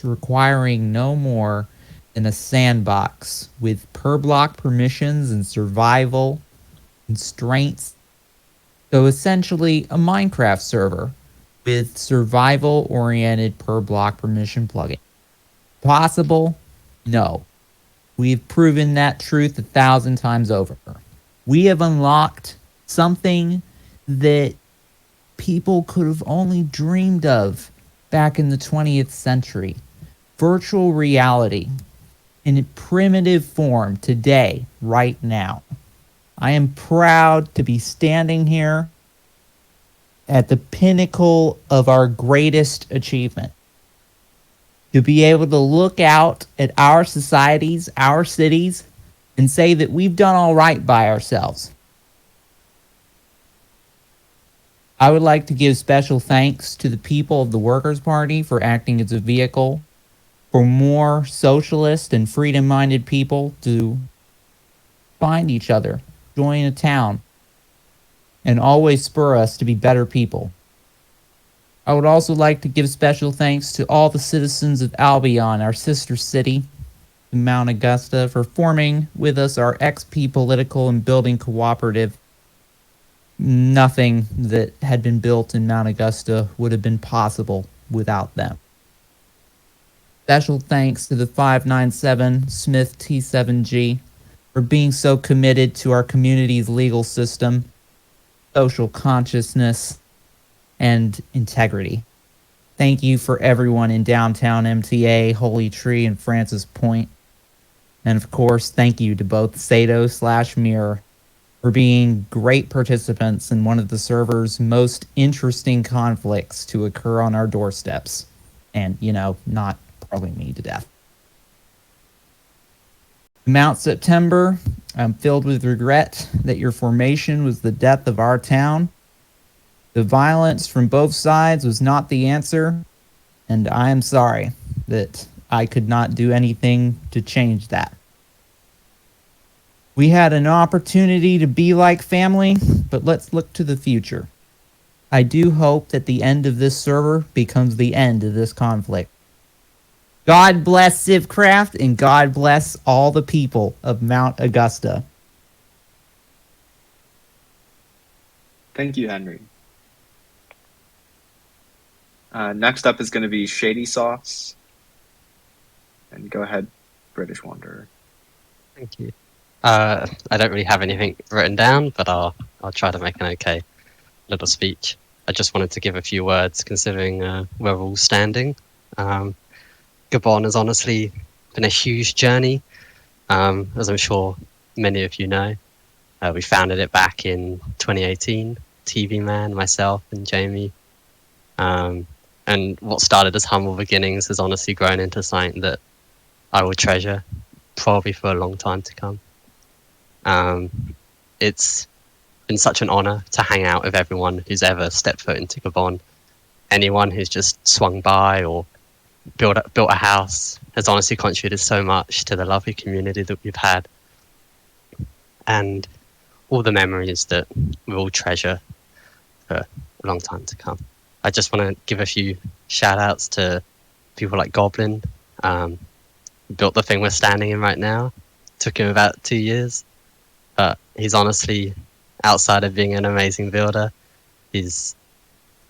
requiring no more than a sandbox with per block permissions and survival constraints. So essentially a Minecraft server with survival-oriented per block permission plugin. Possible? No. We've proven that truth 1,000 times over. We have unlocked something that people could have only dreamed of back in the 20th century. Virtual reality in a primitive form today, right now. I am proud to be standing here at the pinnacle of our greatest achievement. To be able to look out at our societies, our cities, and say that we've done all right by ourselves. I would like to give special thanks to the people of the Workers' Party for acting as a vehicle for more socialist and freedom-minded people to find each other, join a town, and always spur us to be better people. I would also like to give special thanks to all the citizens of Albion, our sister city, in Mount Augusta, for forming with us our XP political and building cooperative. Nothing that had been built in Mount Augusta would have been possible without them. Special thanks to the 597 Smith T7G for being so committed to our community's legal system, social consciousness, and integrity. Thank you for everyone in downtown MTA, Holy Tree, and Francis Point. And of course, thank you to both Sato/Mirror for being great participants in one of the server's most interesting conflicts to occur on our doorsteps. And, not probing me to death. Mount September, I'm filled with regret that your formation was the death of our town. The violence from both sides was not the answer, and I am sorry that I could not do anything to change that. We had an opportunity to be like family, but let's look to the future. I do hope that the end of this server becomes the end of this conflict. God bless CivCraft, and God bless all the people of Mount Augusta. Thank you, Henry. Next up is going to be Shady Sauce. And go ahead, British Wanderer. Thank you. I don't really have anything written down, but I'll try to make an okay little speech. I just wanted to give a few words considering where we're all standing. Gabon has honestly been a huge journey, as I'm sure many of you know. We founded it back in 2018, TV Man, myself, and Jamie. And what started as humble beginnings has honestly grown into something that I will treasure, probably for a long time to come. It's been such an honor to hang out with everyone who's ever stepped foot into Gabon. Anyone who's just swung by or built a house has honestly contributed so much to the lovely community that we've had, and all the memories that we all treasure for a long time to come. I just want to give a few shout outs to people like Goblin, built the thing we're standing in right now. Took him about 2 years, but he's honestly, outside of being an amazing builder, he's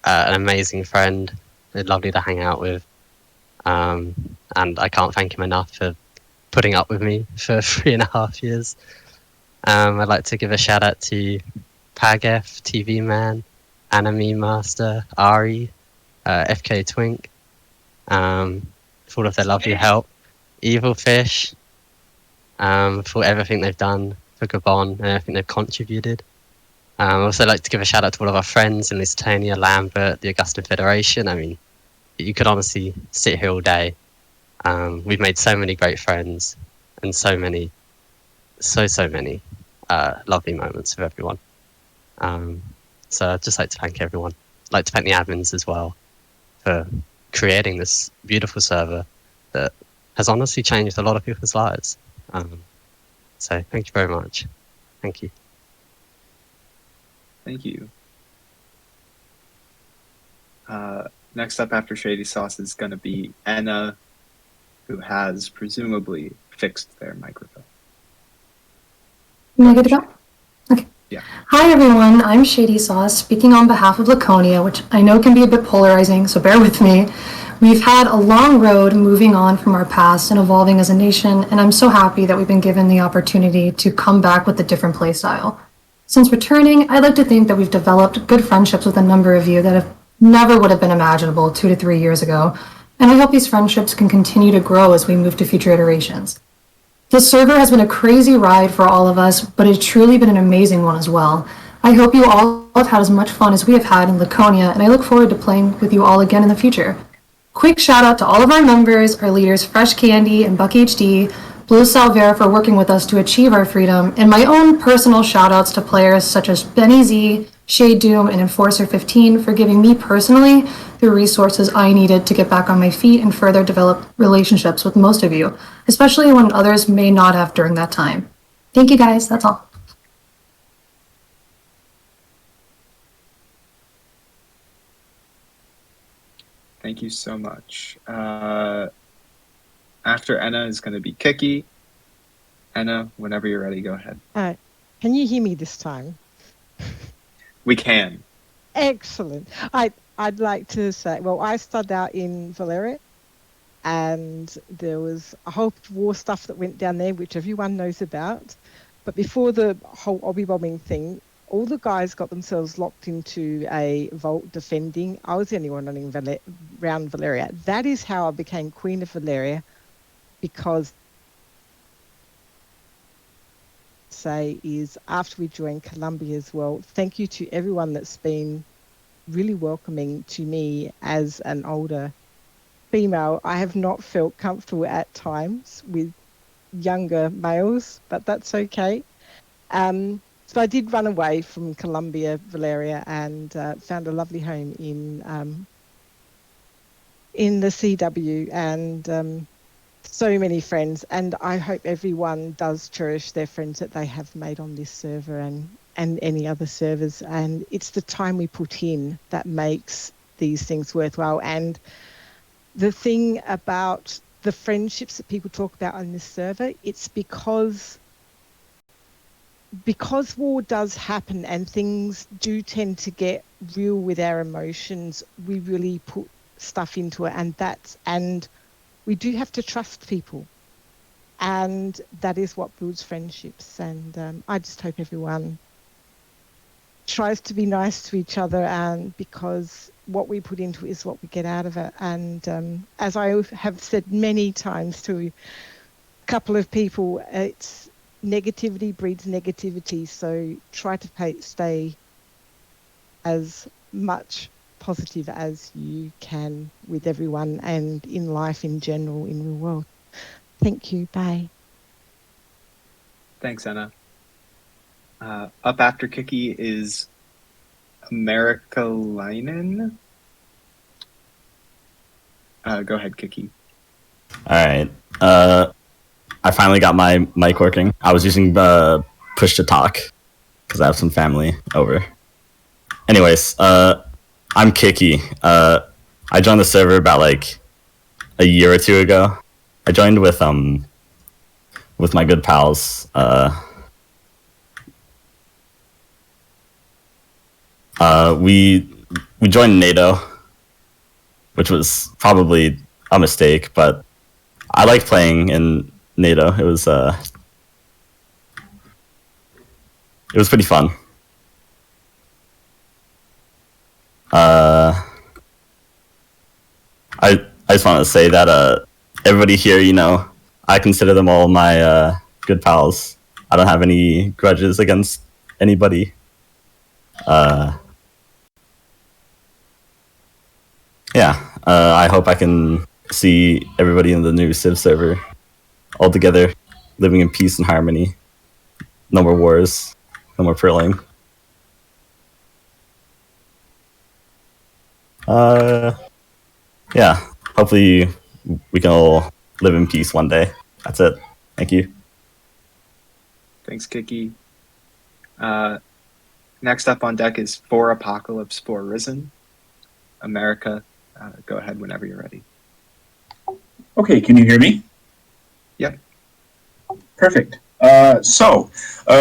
an amazing friend, lovely to hang out with. And I can't thank him enough for putting up with me for 3.5 years. I'd like to give a shout out to Pagef, TV Man, Anime Master, Ari, FK Twink, for all of their lovely help, Evil Fish, for everything they've done for Gabon and everything they've contributed. I'd also like to give a shout out to all of our friends in Lusitania, Lambert, the Augustan Federation. I mean, you could honestly sit here all day. We've made so many great friends and so many lovely moments with everyone. So I'd just like to thank everyone. I'd like to thank the admins as well for creating this beautiful server that has honestly changed a lot of people's lives. So thank you very much. Thank you. Thank you. Next up after Shady Sauce is going to be Anna, who has presumably fixed their microphone. Am I good to go? Okay. Yeah. Hi everyone, I'm Shady Sauce, speaking on behalf of Laconia, which I know can be a bit polarizing, so bear with me. We've had a long road moving on from our past and evolving as a nation, and I'm so happy that we've been given the opportunity to come back with a different playstyle. Since returning, I'd like to think that we've developed good friendships with a number of you that have never would have been imaginable 2 to 3 years ago, and I hope these friendships can continue to grow as we move to future iterations. The server has been a crazy ride for all of us, but it's truly been an amazing one as well. I hope you all have had as much fun as we have had in Laconia, and I look forward to playing with you all again in the future. Quick shout out to all of our members, our leaders Fresh Candy and Buck HD, Blue Salvera for working with us to achieve our freedom, and my own personal shout outs to players such as Benny Z, Shade Doom, and Enforcer 15 for giving me personally the resources I needed to get back on my feet and further develop relationships with most of you, especially when others may not have during that time. Thank you guys, that's all. Thank you so much. After Enna is going to be Kiki. Enna, whenever you're ready, go ahead. All right. Can you hear me this time? We can. Excellent. I'd like to say, well, I started out in Valeria, and there was a whole war stuff that went down there, which everyone knows about. But before the whole obby bombing thing, all the guys got themselves locked into a vault defending. I was the only one running around Valeria. That is how I became Queen of Valeria, because say is after we joined Columbia as well, thank you to everyone that's been really welcoming to me as an older female. I have not felt comfortable at times with younger males, but that's okay. So I did run away from Columbia, Valeria, and found a lovely home in the CW, and so many friends. And I hope everyone does cherish their friends that they have made on this server and any other servers. And it's the time we put in that makes these things worthwhile. And the thing about the friendships that people talk about on this server, it's because war does happen and things do tend to get real with our emotions, we really put stuff into it, and we do have to trust people, and that is what builds friendships. And I just hope everyone tries to be nice to each other, and because what we put into it is what we get out of it. And as I have said many times to a couple of people, it's negativity breeds negativity, so try to stay as much positive as you can with everyone and in life in general in the world. Thank you. Bye. Thanks, Enna. Up after Kiki is America Leinen. Go ahead, Kiki. All right. I finally got my mic working. I was using push to talk because I have some family over. Anyways, I'm Kiki. I joined the server about like a year or two ago. I joined with my good pals. We joined NATO, which was probably a mistake, but I liked playing in NATO. It was pretty fun. I just want to say that everybody here, you know, I consider them all my good pals. I don't have any grudges against anybody. I hope I can see everybody in the new Civ server all together, living in peace and harmony. No more wars, no more prilling. Hopefully we can all live in peace one day. That's it. Thank you. Thanks, Kiki. Next up on deck is For Apocalypse, For Risen. America, go ahead whenever you're ready. Okay, can you hear me? Yep. Perfect. So,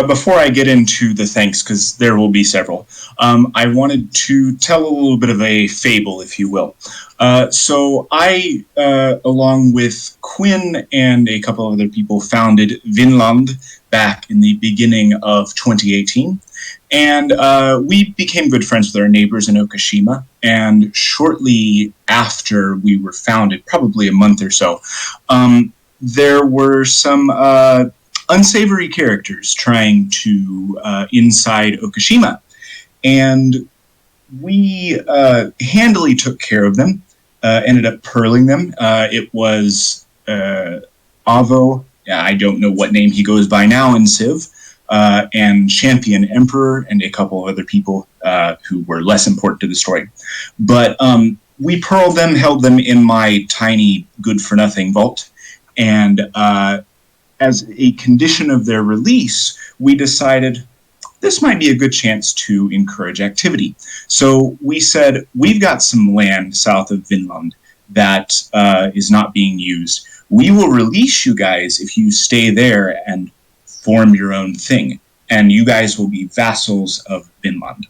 before I get into the thanks, because there will be several, I wanted to tell a little bit of a fable, if you will. So I, along with Quinn and a couple of other people, founded Vinland back in the beginning of 2018. And we became good friends with our neighbors in Okashima. And shortly after we were founded, probably a month or so, there were some unsavory characters trying to inside Okashima And we handily took care of them, ended up pearling them. It was Avo, I don't know what name he goes by now in Civ, and Champion Emperor, and a couple of other people who were less important to the story. But we pearled them, held them in my tiny good-for-nothing vault, and as a condition of their release, we decided this might be a good chance to encourage activity. So we said, we've got some land south of Vinland that is not being used. We will release you guys if you stay there and form your own thing, and you guys will be vassals of Vinland.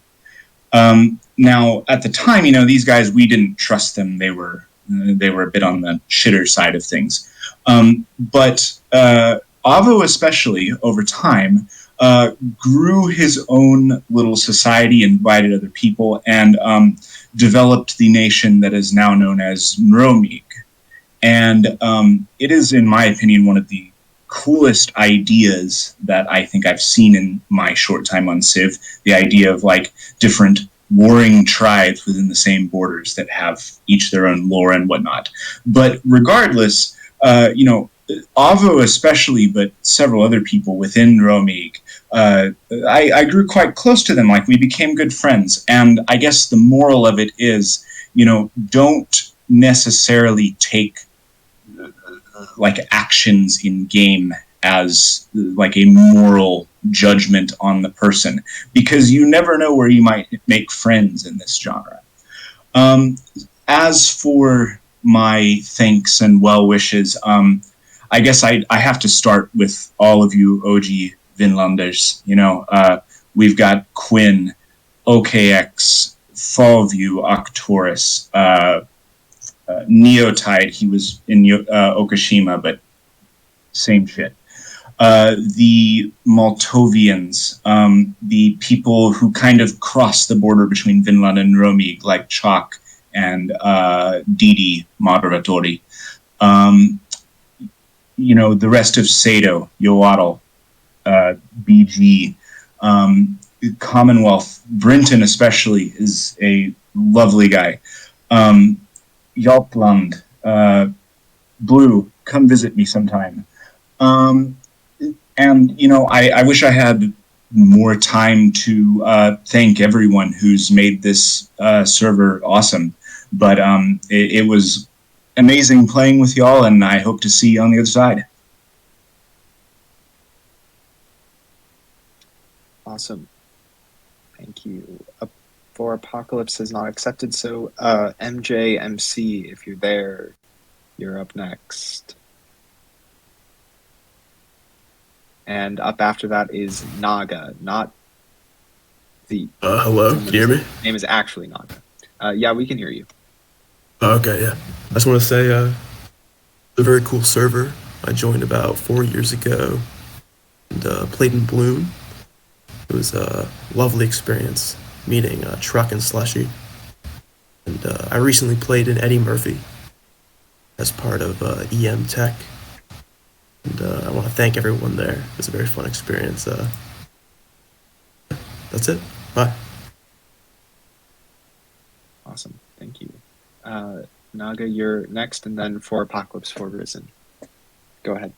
Now, at the time, these guys, we didn't trust them. They were a bit on the shitter side of things. But Avo, especially, over time, grew his own little society, invited other people, and developed the nation that is now known as Mromig. And it is, in my opinion, one of the coolest ideas that I think I've seen in my short time on Civ. The idea of different warring tribes within the same borders that have each their own lore and whatnot. But regardless, Avo especially, but several other people within Romig, I grew quite close to them. We became good friends. And I guess the moral of it is, don't necessarily take actions in game as a moral judgment on the person, because you never know where you might make friends in this genre. As for my thanks and well wishes, I guess I have to start with all of you OG Vinlanders. We've got Quinn, OKX, Fallview, Octorus, Neotide. He was in Okashima, but same shit. The Moldovians, the people who kind of cross the border between Vinland and Romig, like Chalk and Didi Moderatori. The rest of Sado, Yoatl, BG, Commonwealth, Brinton especially is a lovely guy. Yalpland, Blue, come visit me sometime. And, I wish I had more time to thank everyone who's made this server awesome. But it was amazing playing with y'all, and I hope to see you on the other side. Awesome. Thank you. For Apocalypse is not accepted, so MJMC, if you're there, you're up next. And up after that is Naga, not the... hello, can you hear me? Name is actually Naga. Yeah, we can hear you. Okay, yeah. I just want to say, it's a very cool server. I joined about 4 years ago and played in Bloom. It was a lovely experience meeting Truck and Slushy. And I recently played in Eddie Murphy as part of EM Tech. And I want to thank everyone there. It was a very fun experience. That's it. Bye. Awesome. Thank you. Naga, you're next, and then for Apocalypse for Risen. Go ahead.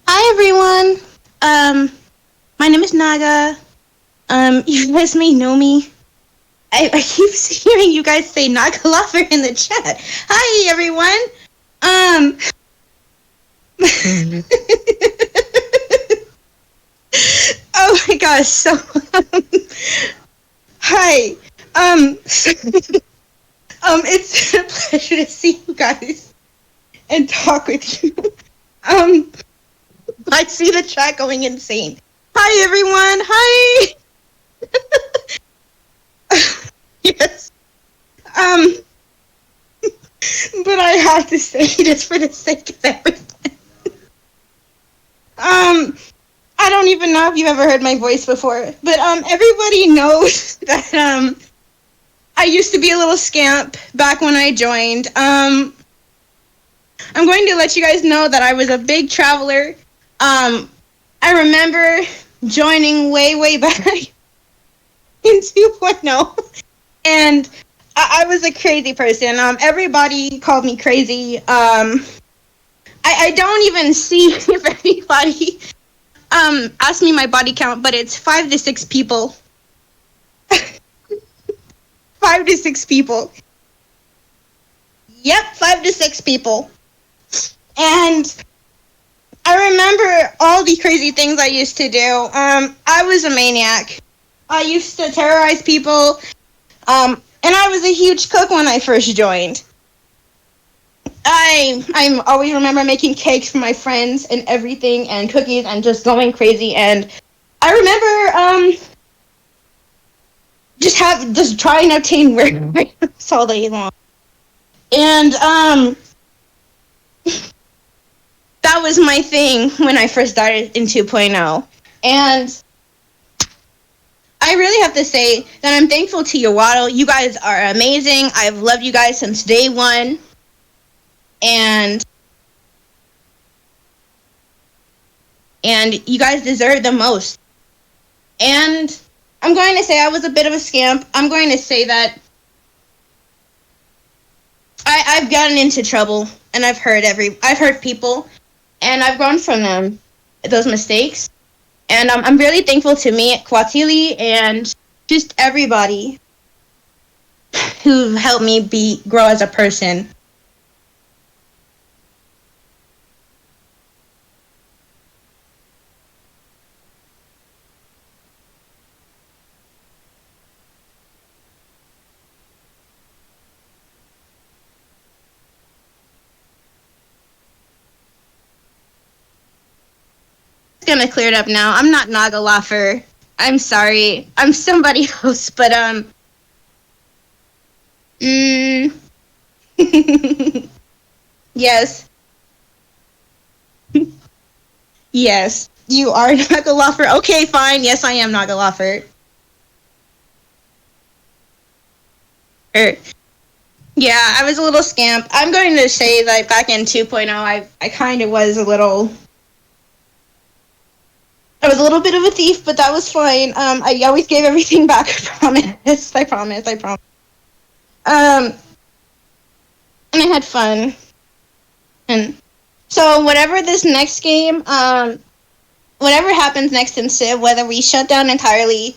Hi, everyone. My name is Naga. You guys may know me. I keep hearing you guys say Naga Lover in the chat. Hi, everyone. Oh my gosh, so hi. It's been a pleasure to see you guys and talk with you. I see the chat going insane. Hi everyone, hi. Yes. But I have to say this for the sake of everyone. I don't even know if you've ever heard my voice before, but everybody knows that I used to be a little scamp back when I joined. I'm going to let you guys know that I was a big traveler. I remember joining way back. in 2.0, and I was a crazy person. Everybody called me crazy. I don't even see if anybody asked me my body count, but it's 5 to 6 people. 5 to 6 people. Yep, 5 to 6 people. And I remember all the crazy things I used to do. I was a maniac. I used to terrorize people. And I was a huge cook when I first joined. I always remember making cakes for my friends and everything, and cookies, and just going crazy. And I remember just trying to obtain work all day long. And that was my thing when I first started in 2.0. And I really have to say that I'm thankful to Yawaddle. You guys are amazing. I've loved you guys since day one. And you guys deserve the most. And I'm going to say I was a bit of a scamp. I'm going to say that I've gotten into trouble, and I've hurt people, and I've grown from them, those mistakes. And I'm really thankful to me, Kwatili, and just everybody who helped me grow as a person. Gonna clear it up now. I'm not Nagaloffer. I'm sorry. I'm somebody else, but yes. Yes. You are Nagaloffer. Okay, fine. Yes, I am Nagaloffer. Yeah, I was a little scamp. I'm going to say that back in 2.0, I kind of was I was a little bit of a thief, but that was fine. I always gave everything back. I promise. And I had fun. And so whatever this next game, whatever happens next in Civ, whether we shut down entirely,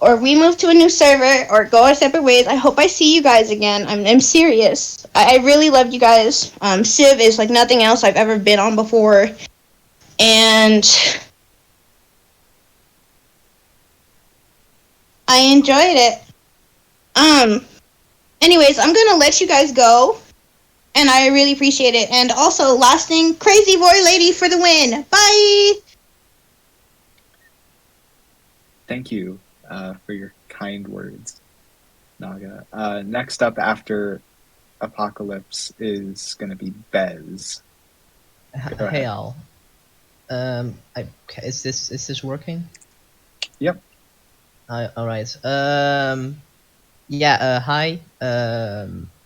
or we move to a new server, or go our separate ways, I hope I see you guys again. I'm serious. I really love you guys. Civ is like nothing else I've ever been on before. And I enjoyed it. Anyways, I'm gonna let you guys go, and I really appreciate it. And also, last thing, Crazy Boy Lady for the win. Bye. Thank you for your kind words, Naga. Next up after Apocalypse is gonna be Bez. Go Hey ahead. all. Is this working? Yep. All right. Yeah. Hi.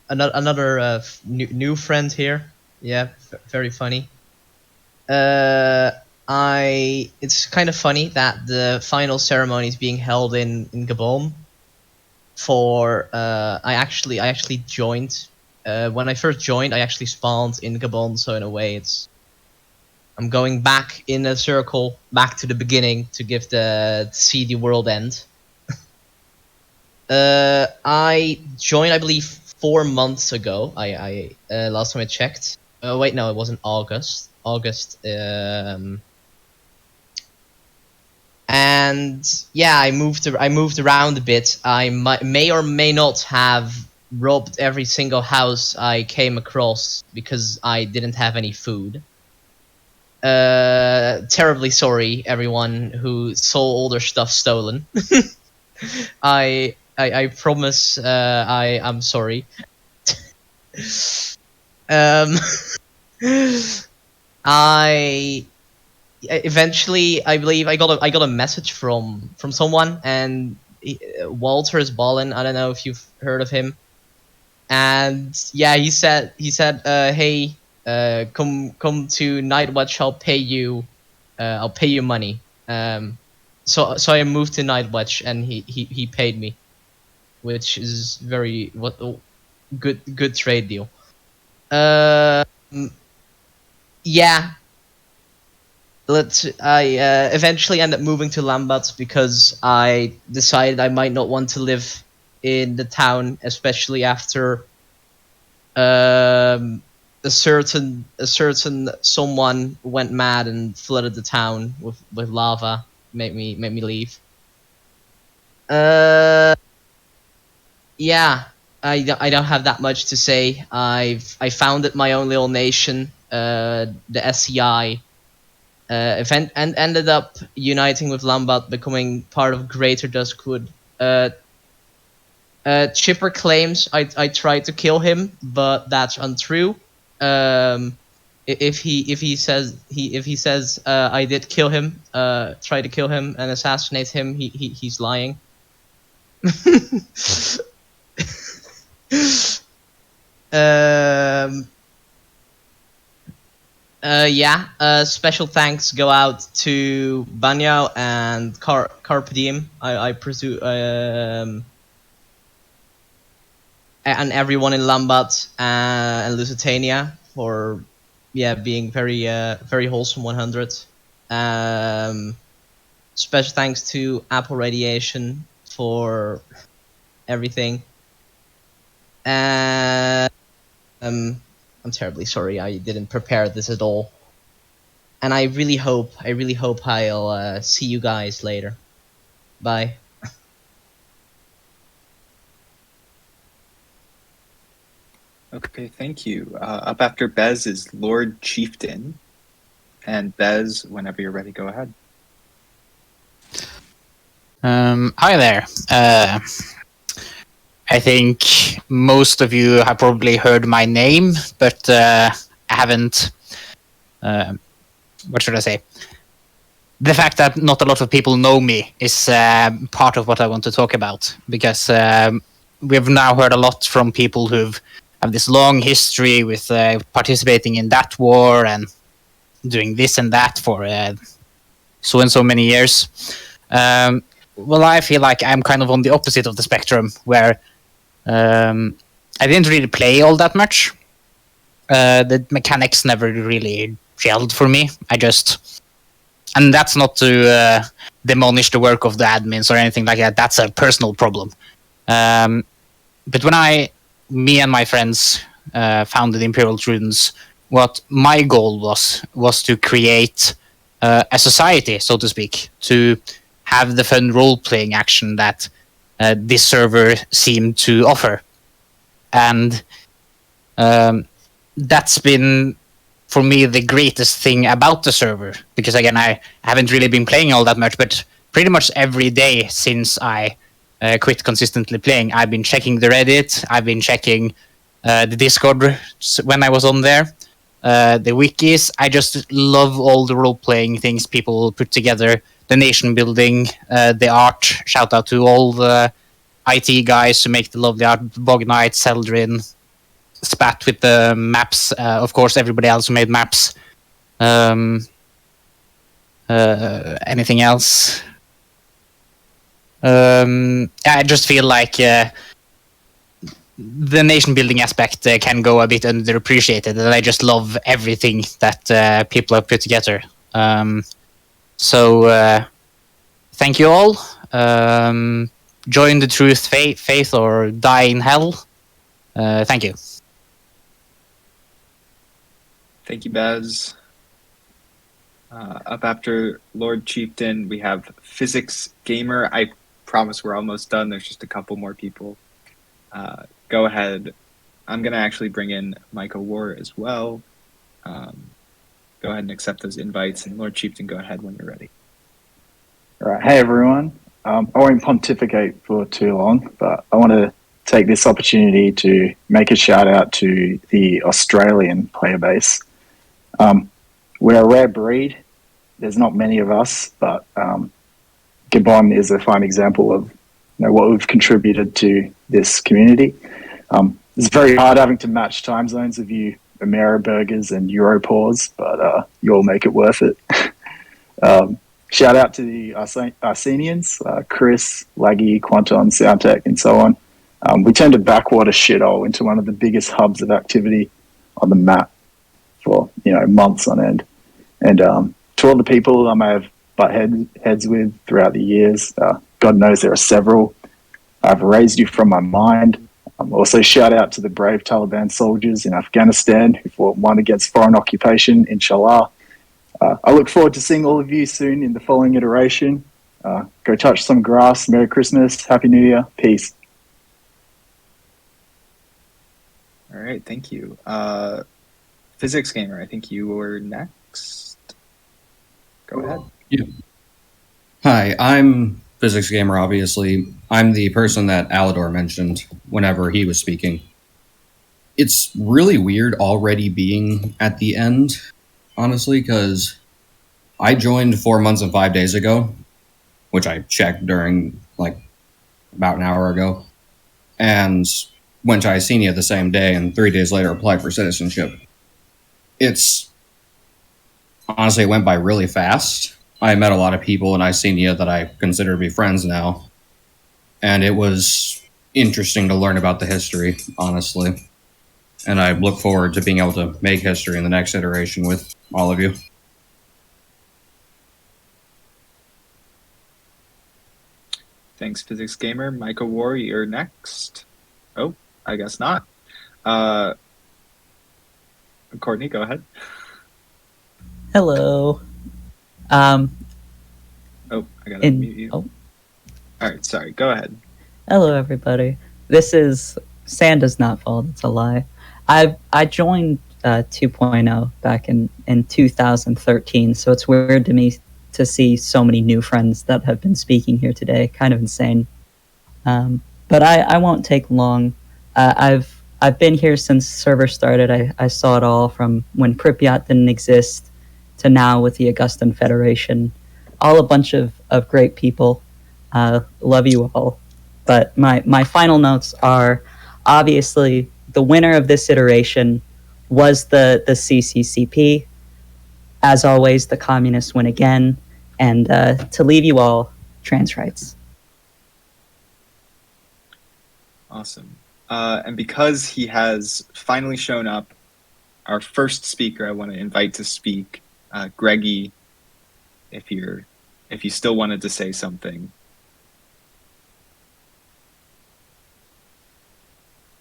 Another new friend here. Yeah. Very funny. It's kind of funny that the final ceremony is being held in Gabon. I actually joined. When I first joined, I actually spawned in Gabon. So in a way, I'm going back in a circle, back to the beginning to see the world end. I joined, I believe, 4 months ago. I last time I checked. Wait, no, it wasn't August. And yeah, I moved around a bit. I may or may not have robbed every single house I came across because I didn't have any food. Terribly sorry, everyone who saw all their stuff stolen. I promise I'm sorry. I eventually, I believe I got a message from someone, and Walter is ballin'. I don't know if you've heard of him. And yeah, he said hey, come to Nightwatch. I'll pay you money. so I moved to Nightwatch, and he paid me, which is very good trade deal. Yeah. I eventually ended up moving to Lambat because I decided I might not want to live in the town, especially after a certain someone went mad and flooded the town with lava. Made me leave. Yeah, I don't have that much to say. I founded my own little nation, the SCI. Event and ended up uniting with Lambat, becoming part of Greater Duskwood. Chipper claims I tried to kill him, but that's untrue. If he says I did kill him, try to kill him and assassinate him, he's lying. Special thanks go out to Banyo and Carpe Diem. I presume, and everyone in Lambat and Lusitania for being very wholesome 100. Special thanks to Apple Radiation for everything. I'm terribly sorry I didn't prepare this at all. And I really hope I'll see you guys later. Bye. Okay, thank you. Up after Bez is Lord Chieftain. And Bez, whenever you're ready, go ahead. Hi there. I think most of you have probably heard my name, but I haven't. What should I say? The fact that not a lot of people know me is part of what I want to talk about, because we've now heard a lot from people who have this long history with participating in that war and doing this and that for so and so many years. Well, I feel like I'm kind of on the opposite of the spectrum, where I didn't really play all that much. The mechanics never really gelled for me. And that's not to demolish the work of the admins or anything like that. That's a personal problem. But when me and my friends founded Imperial Trudens, what my goal was to create a society, so to speak, to have the fun role-playing action that this server seemed to offer. And that's been, for me, the greatest thing about the server. Because, again, I haven't really been playing all that much, but pretty much every day since I quit consistently playing, I've been checking the Reddit, I've been checking the Discord when I was on there, the wikis. I just love all the role-playing things people put together, the nation building, the art. Shout out to all the IT guys who make the lovely art, Bog Knight, Seldrin, Spat with the maps, of course everybody else who made maps. Anything else? I just feel like the nation building aspect can go a bit underappreciated, and I just love everything that people have put together. So thank you all. Join the truth, faith, or die in hell. Thank you. Thank you, Baz. Up after Lord Chieftain, we have Physics Gamer. I promise we're almost done. There's just a couple more people. Go ahead. I'm going to actually bring in Michael War as well. Go ahead and accept those invites. And Lord Chieftain, go ahead when you're ready. All right. Hey, everyone. I won't pontificate for too long, but I want to take this opportunity to make a shout out to the Australian player base. We're a rare breed. There's not many of us, but Gabon is a fine example of what we've contributed to this community. It's very hard having to match time zones of you Ameriburgers and Europors, but you all make it worth it. shout out to the Arsenians, Chris, Laggy, Quanton, Soundtech, and so on. We turned a backwater shithole into one of the biggest hubs of activity on the map for months on end. And to all the people I may have butt heads with throughout the years, God knows there are several. I've raised you from my mind. Also, shout out to the brave Taliban soldiers in Afghanistan who fought one against foreign occupation, inshallah. I look forward to seeing all of you soon in the following iteration. Go touch some grass. Merry Christmas. Happy New Year. Peace. All right, thank you. Physics Gamer, I think you were next. Go ahead. Yeah. Hi, I'm Physics Gamer, obviously. I'm the person that Alador mentioned whenever he was speaking. It's really weird already being at the end, honestly, because I joined 4 months and 5 days ago, which I checked during, about an hour ago, and went to Icenia the same day, and 3 days later applied for citizenship. Honestly, it went by really fast. I met a lot of people in Icenia that I consider to be friends now, and it was interesting to learn about the history, honestly. And I look forward to being able to make history in the next iteration with all of you. Thanks, Physics Gamer. Micah War, you're next. Oh, I guess not. Courtney, go ahead. Hello. Oh, I gotta mute you. Oh. All right, sorry. Go ahead. Hello, everybody. This is Sand Does Not Fall. That's a lie. I joined 2.0 back in 2013, so it's weird to me to see so many new friends that have been speaking here today. Kind of insane. But I won't take long. I've been here since server started. I saw it all from when Pripyat didn't exist to now with the Augustan Federation. All a bunch of great people. Love you all. But my final notes are, obviously, the winner of this iteration was the CCCP. As always, the communists win again. And to leave you all, trans rights. Awesome. And because he has finally shown up, our first speaker I want to invite to speak, Greggy, if you still wanted to say something.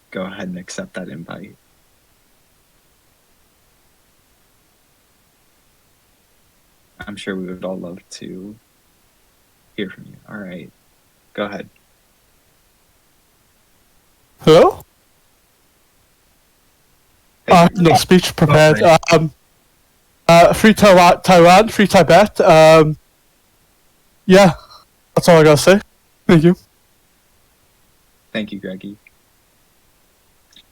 Go ahead and accept that invite. I'm sure we would all love to hear from you. All right, go ahead. Hello? No speech prepared. Free Taiwan, free Tibet. Yeah, that's all I gotta say. Thank you. Thank you, Greggy.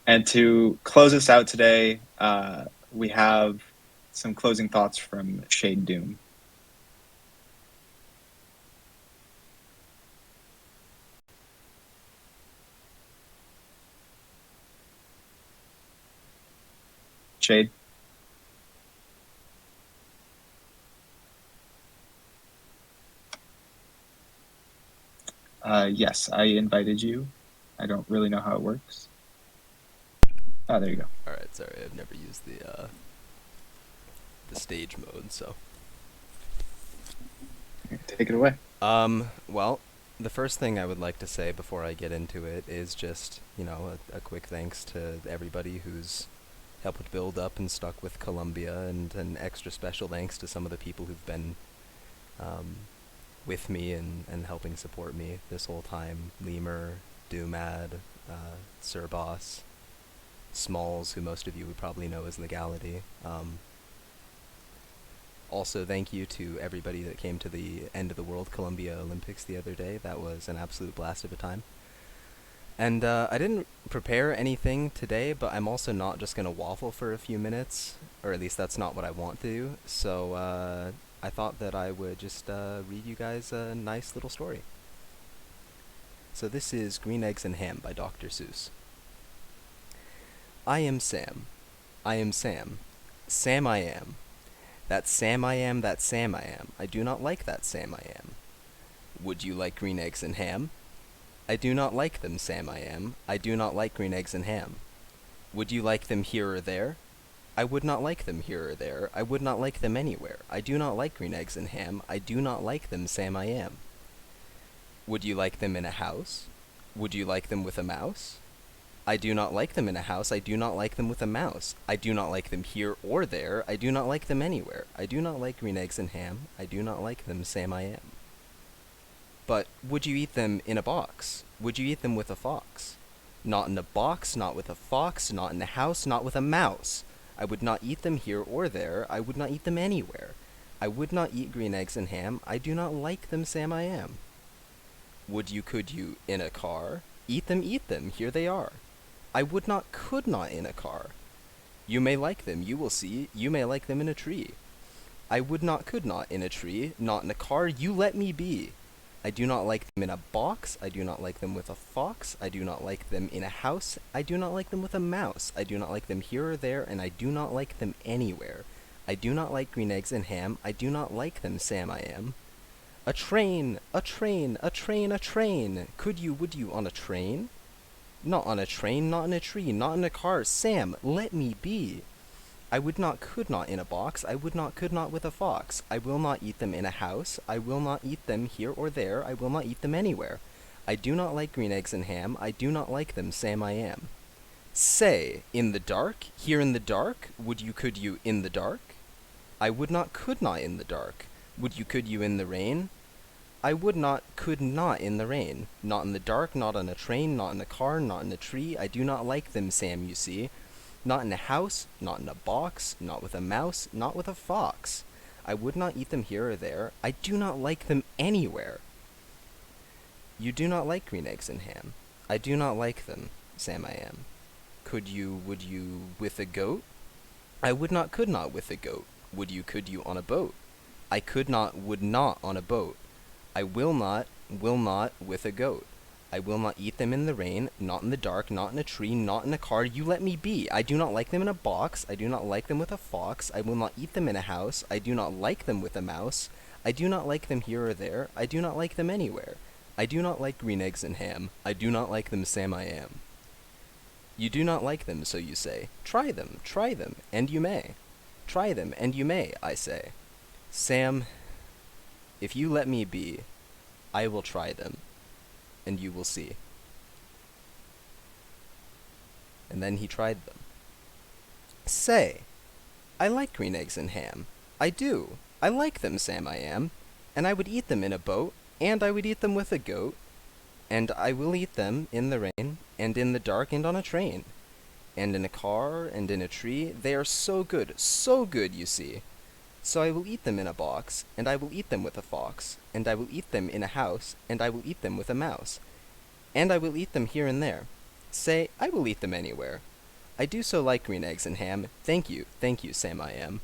And to close us out today, we have some closing thoughts from Shade Doom. Shade? Yes, I invited you. I don't really know how it works. Oh, there you go. Alright, sorry, I've never used the stage mode, so. Take it away. Well, the first thing I would like to say before I get into it is just, a quick thanks to everybody who's helped build up and stuck with Columbia, and an extra special thanks to some of the people who've been with me and helping support me this whole time. Lemur, Doomad, Sir Boss, Smalls, who most of you would probably know as Legality. Also, thank you to everybody that came to the End of the World Columbia Olympics the other day. That was an absolute blast of a time. And I didn't prepare anything today, but I'm also not just going to waffle for a few minutes, or at least that's not what I want to do. So I thought that I would just read you guys a nice little story. So this is Green Eggs and Ham by Dr. Seuss. I am Sam. I am Sam. Sam I am. That Sam I am, that Sam I am. I do not like that Sam I am. Would you like green eggs and ham? I do not like them, Sam I am. I do not like green eggs and ham. Would you like them here or there? I would not like them here or there. I would not like them anywhere. I do not like green eggs and ham. I do not like them, Sam I am. Would you like them in a house? Would you like them with a mouse? I do not like them in a house. I do not like them with a mouse. I do not like them here or there. I do not like them anywhere. I do not like green eggs and ham. I do not like them, Sam I am. But would you eat them in a box? Would you eat them with a fox? Not in a box, not with a fox, not in a house, not with a mouse. I would not eat them here or there. I would not eat them anywhere. I would not eat green eggs and ham. I do not like them, Sam I am. Would you, could you, in a car? Eat them, here they are. I would not, could not in a car. You may like them, you will see, you may like them in a tree. I would not, could not in a tree, not in a car, you let me be. I do not like them in a box, I do not like them with a fox, I do not like them in a house, I do not like them with a mouse, I do not like them here or there, and I do not like them anywhere. I do not like green eggs and ham, I do not like them, Sam I am. A train, a train, a train, a train. Could you, would you on a train? Not on a train, not in a tree, not in a car. Sam, let me be. I would not, could not in a box. I would not, could not with a fox. I will not eat them in a house. I will not eat them here or there. I will not eat them anywhere. I do not like green eggs and ham. I do not like them, Sam I am. Say, in the dark, here in the dark, would you, could you in the dark? I would not, could not in the dark. Would you, could you in the rain? I would not, could not in the rain. Not in the dark, not on a train, not in a car, not in a tree. I do not like them, Sam, you see. Not in a house, not in a box, not with a mouse, not with a fox. I would not eat them here or there. I do not like them anywhere. You do not like green eggs and ham. I do not like them, Sam I am. Could you, would you, with a goat? I would not, could not with a goat. Would you, could you on a boat? I could not, would not on a boat. I will not with a goat. I will not eat them in the rain, not in the dark, not in a tree, not in a car. You let me be. I do not like them in a box. I do not like them with a fox. I will not eat them in a house. I do not like them with a mouse. I do not like them here or there. I do not like them anywhere. I do not like green eggs and ham. I do not like them, Sam I am. You do not like them, so you say. Try them, and you may. Try them, and you may, I say. Sam, if you let me be, I will try them, and you will see. And then he tried them. Say, I like green eggs and ham. I do. I like them, Sam I am. And I would eat them in a boat, and I would eat them with a goat, and I will eat them in the rain, and in the dark, and on a train, and in a car, and in a tree. They are so good, you see. So I will eat them in a box, and I will eat them with a fox, and I will eat them in a house, and I will eat them with a mouse, and I will eat them here and there. Say, I will eat them anywhere. I do so like green eggs and ham. Thank you, Sam I am.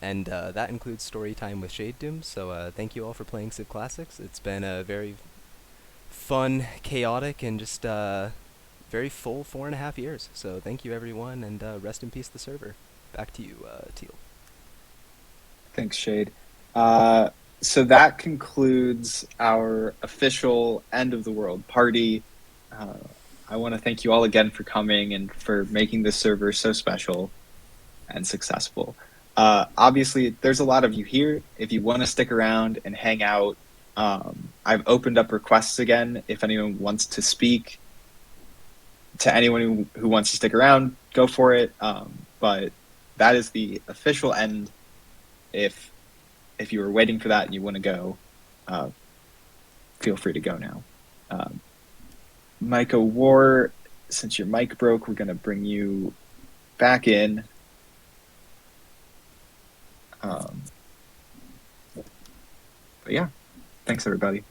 And that includes story time with Shade Doom, so thank you all for playing CivClassics. It's been a very fun, chaotic, and just very full 4.5 years. So thank you everyone, and rest in peace the server. Back to you, Teal. Thanks, Shade. So that concludes our official end of the world party. I want to thank you all again for coming and for making this server so special and successful. Obviously, there's a lot of you here. If you want to stick around and hang out, I've opened up requests again. If anyone wants to speak, to anyone who wants to stick around, go for it. But that is the official end. If you were waiting for that and you want to go, feel free to go now. Micah War, since your mic broke, we're going to bring you back in. But yeah, thanks everybody.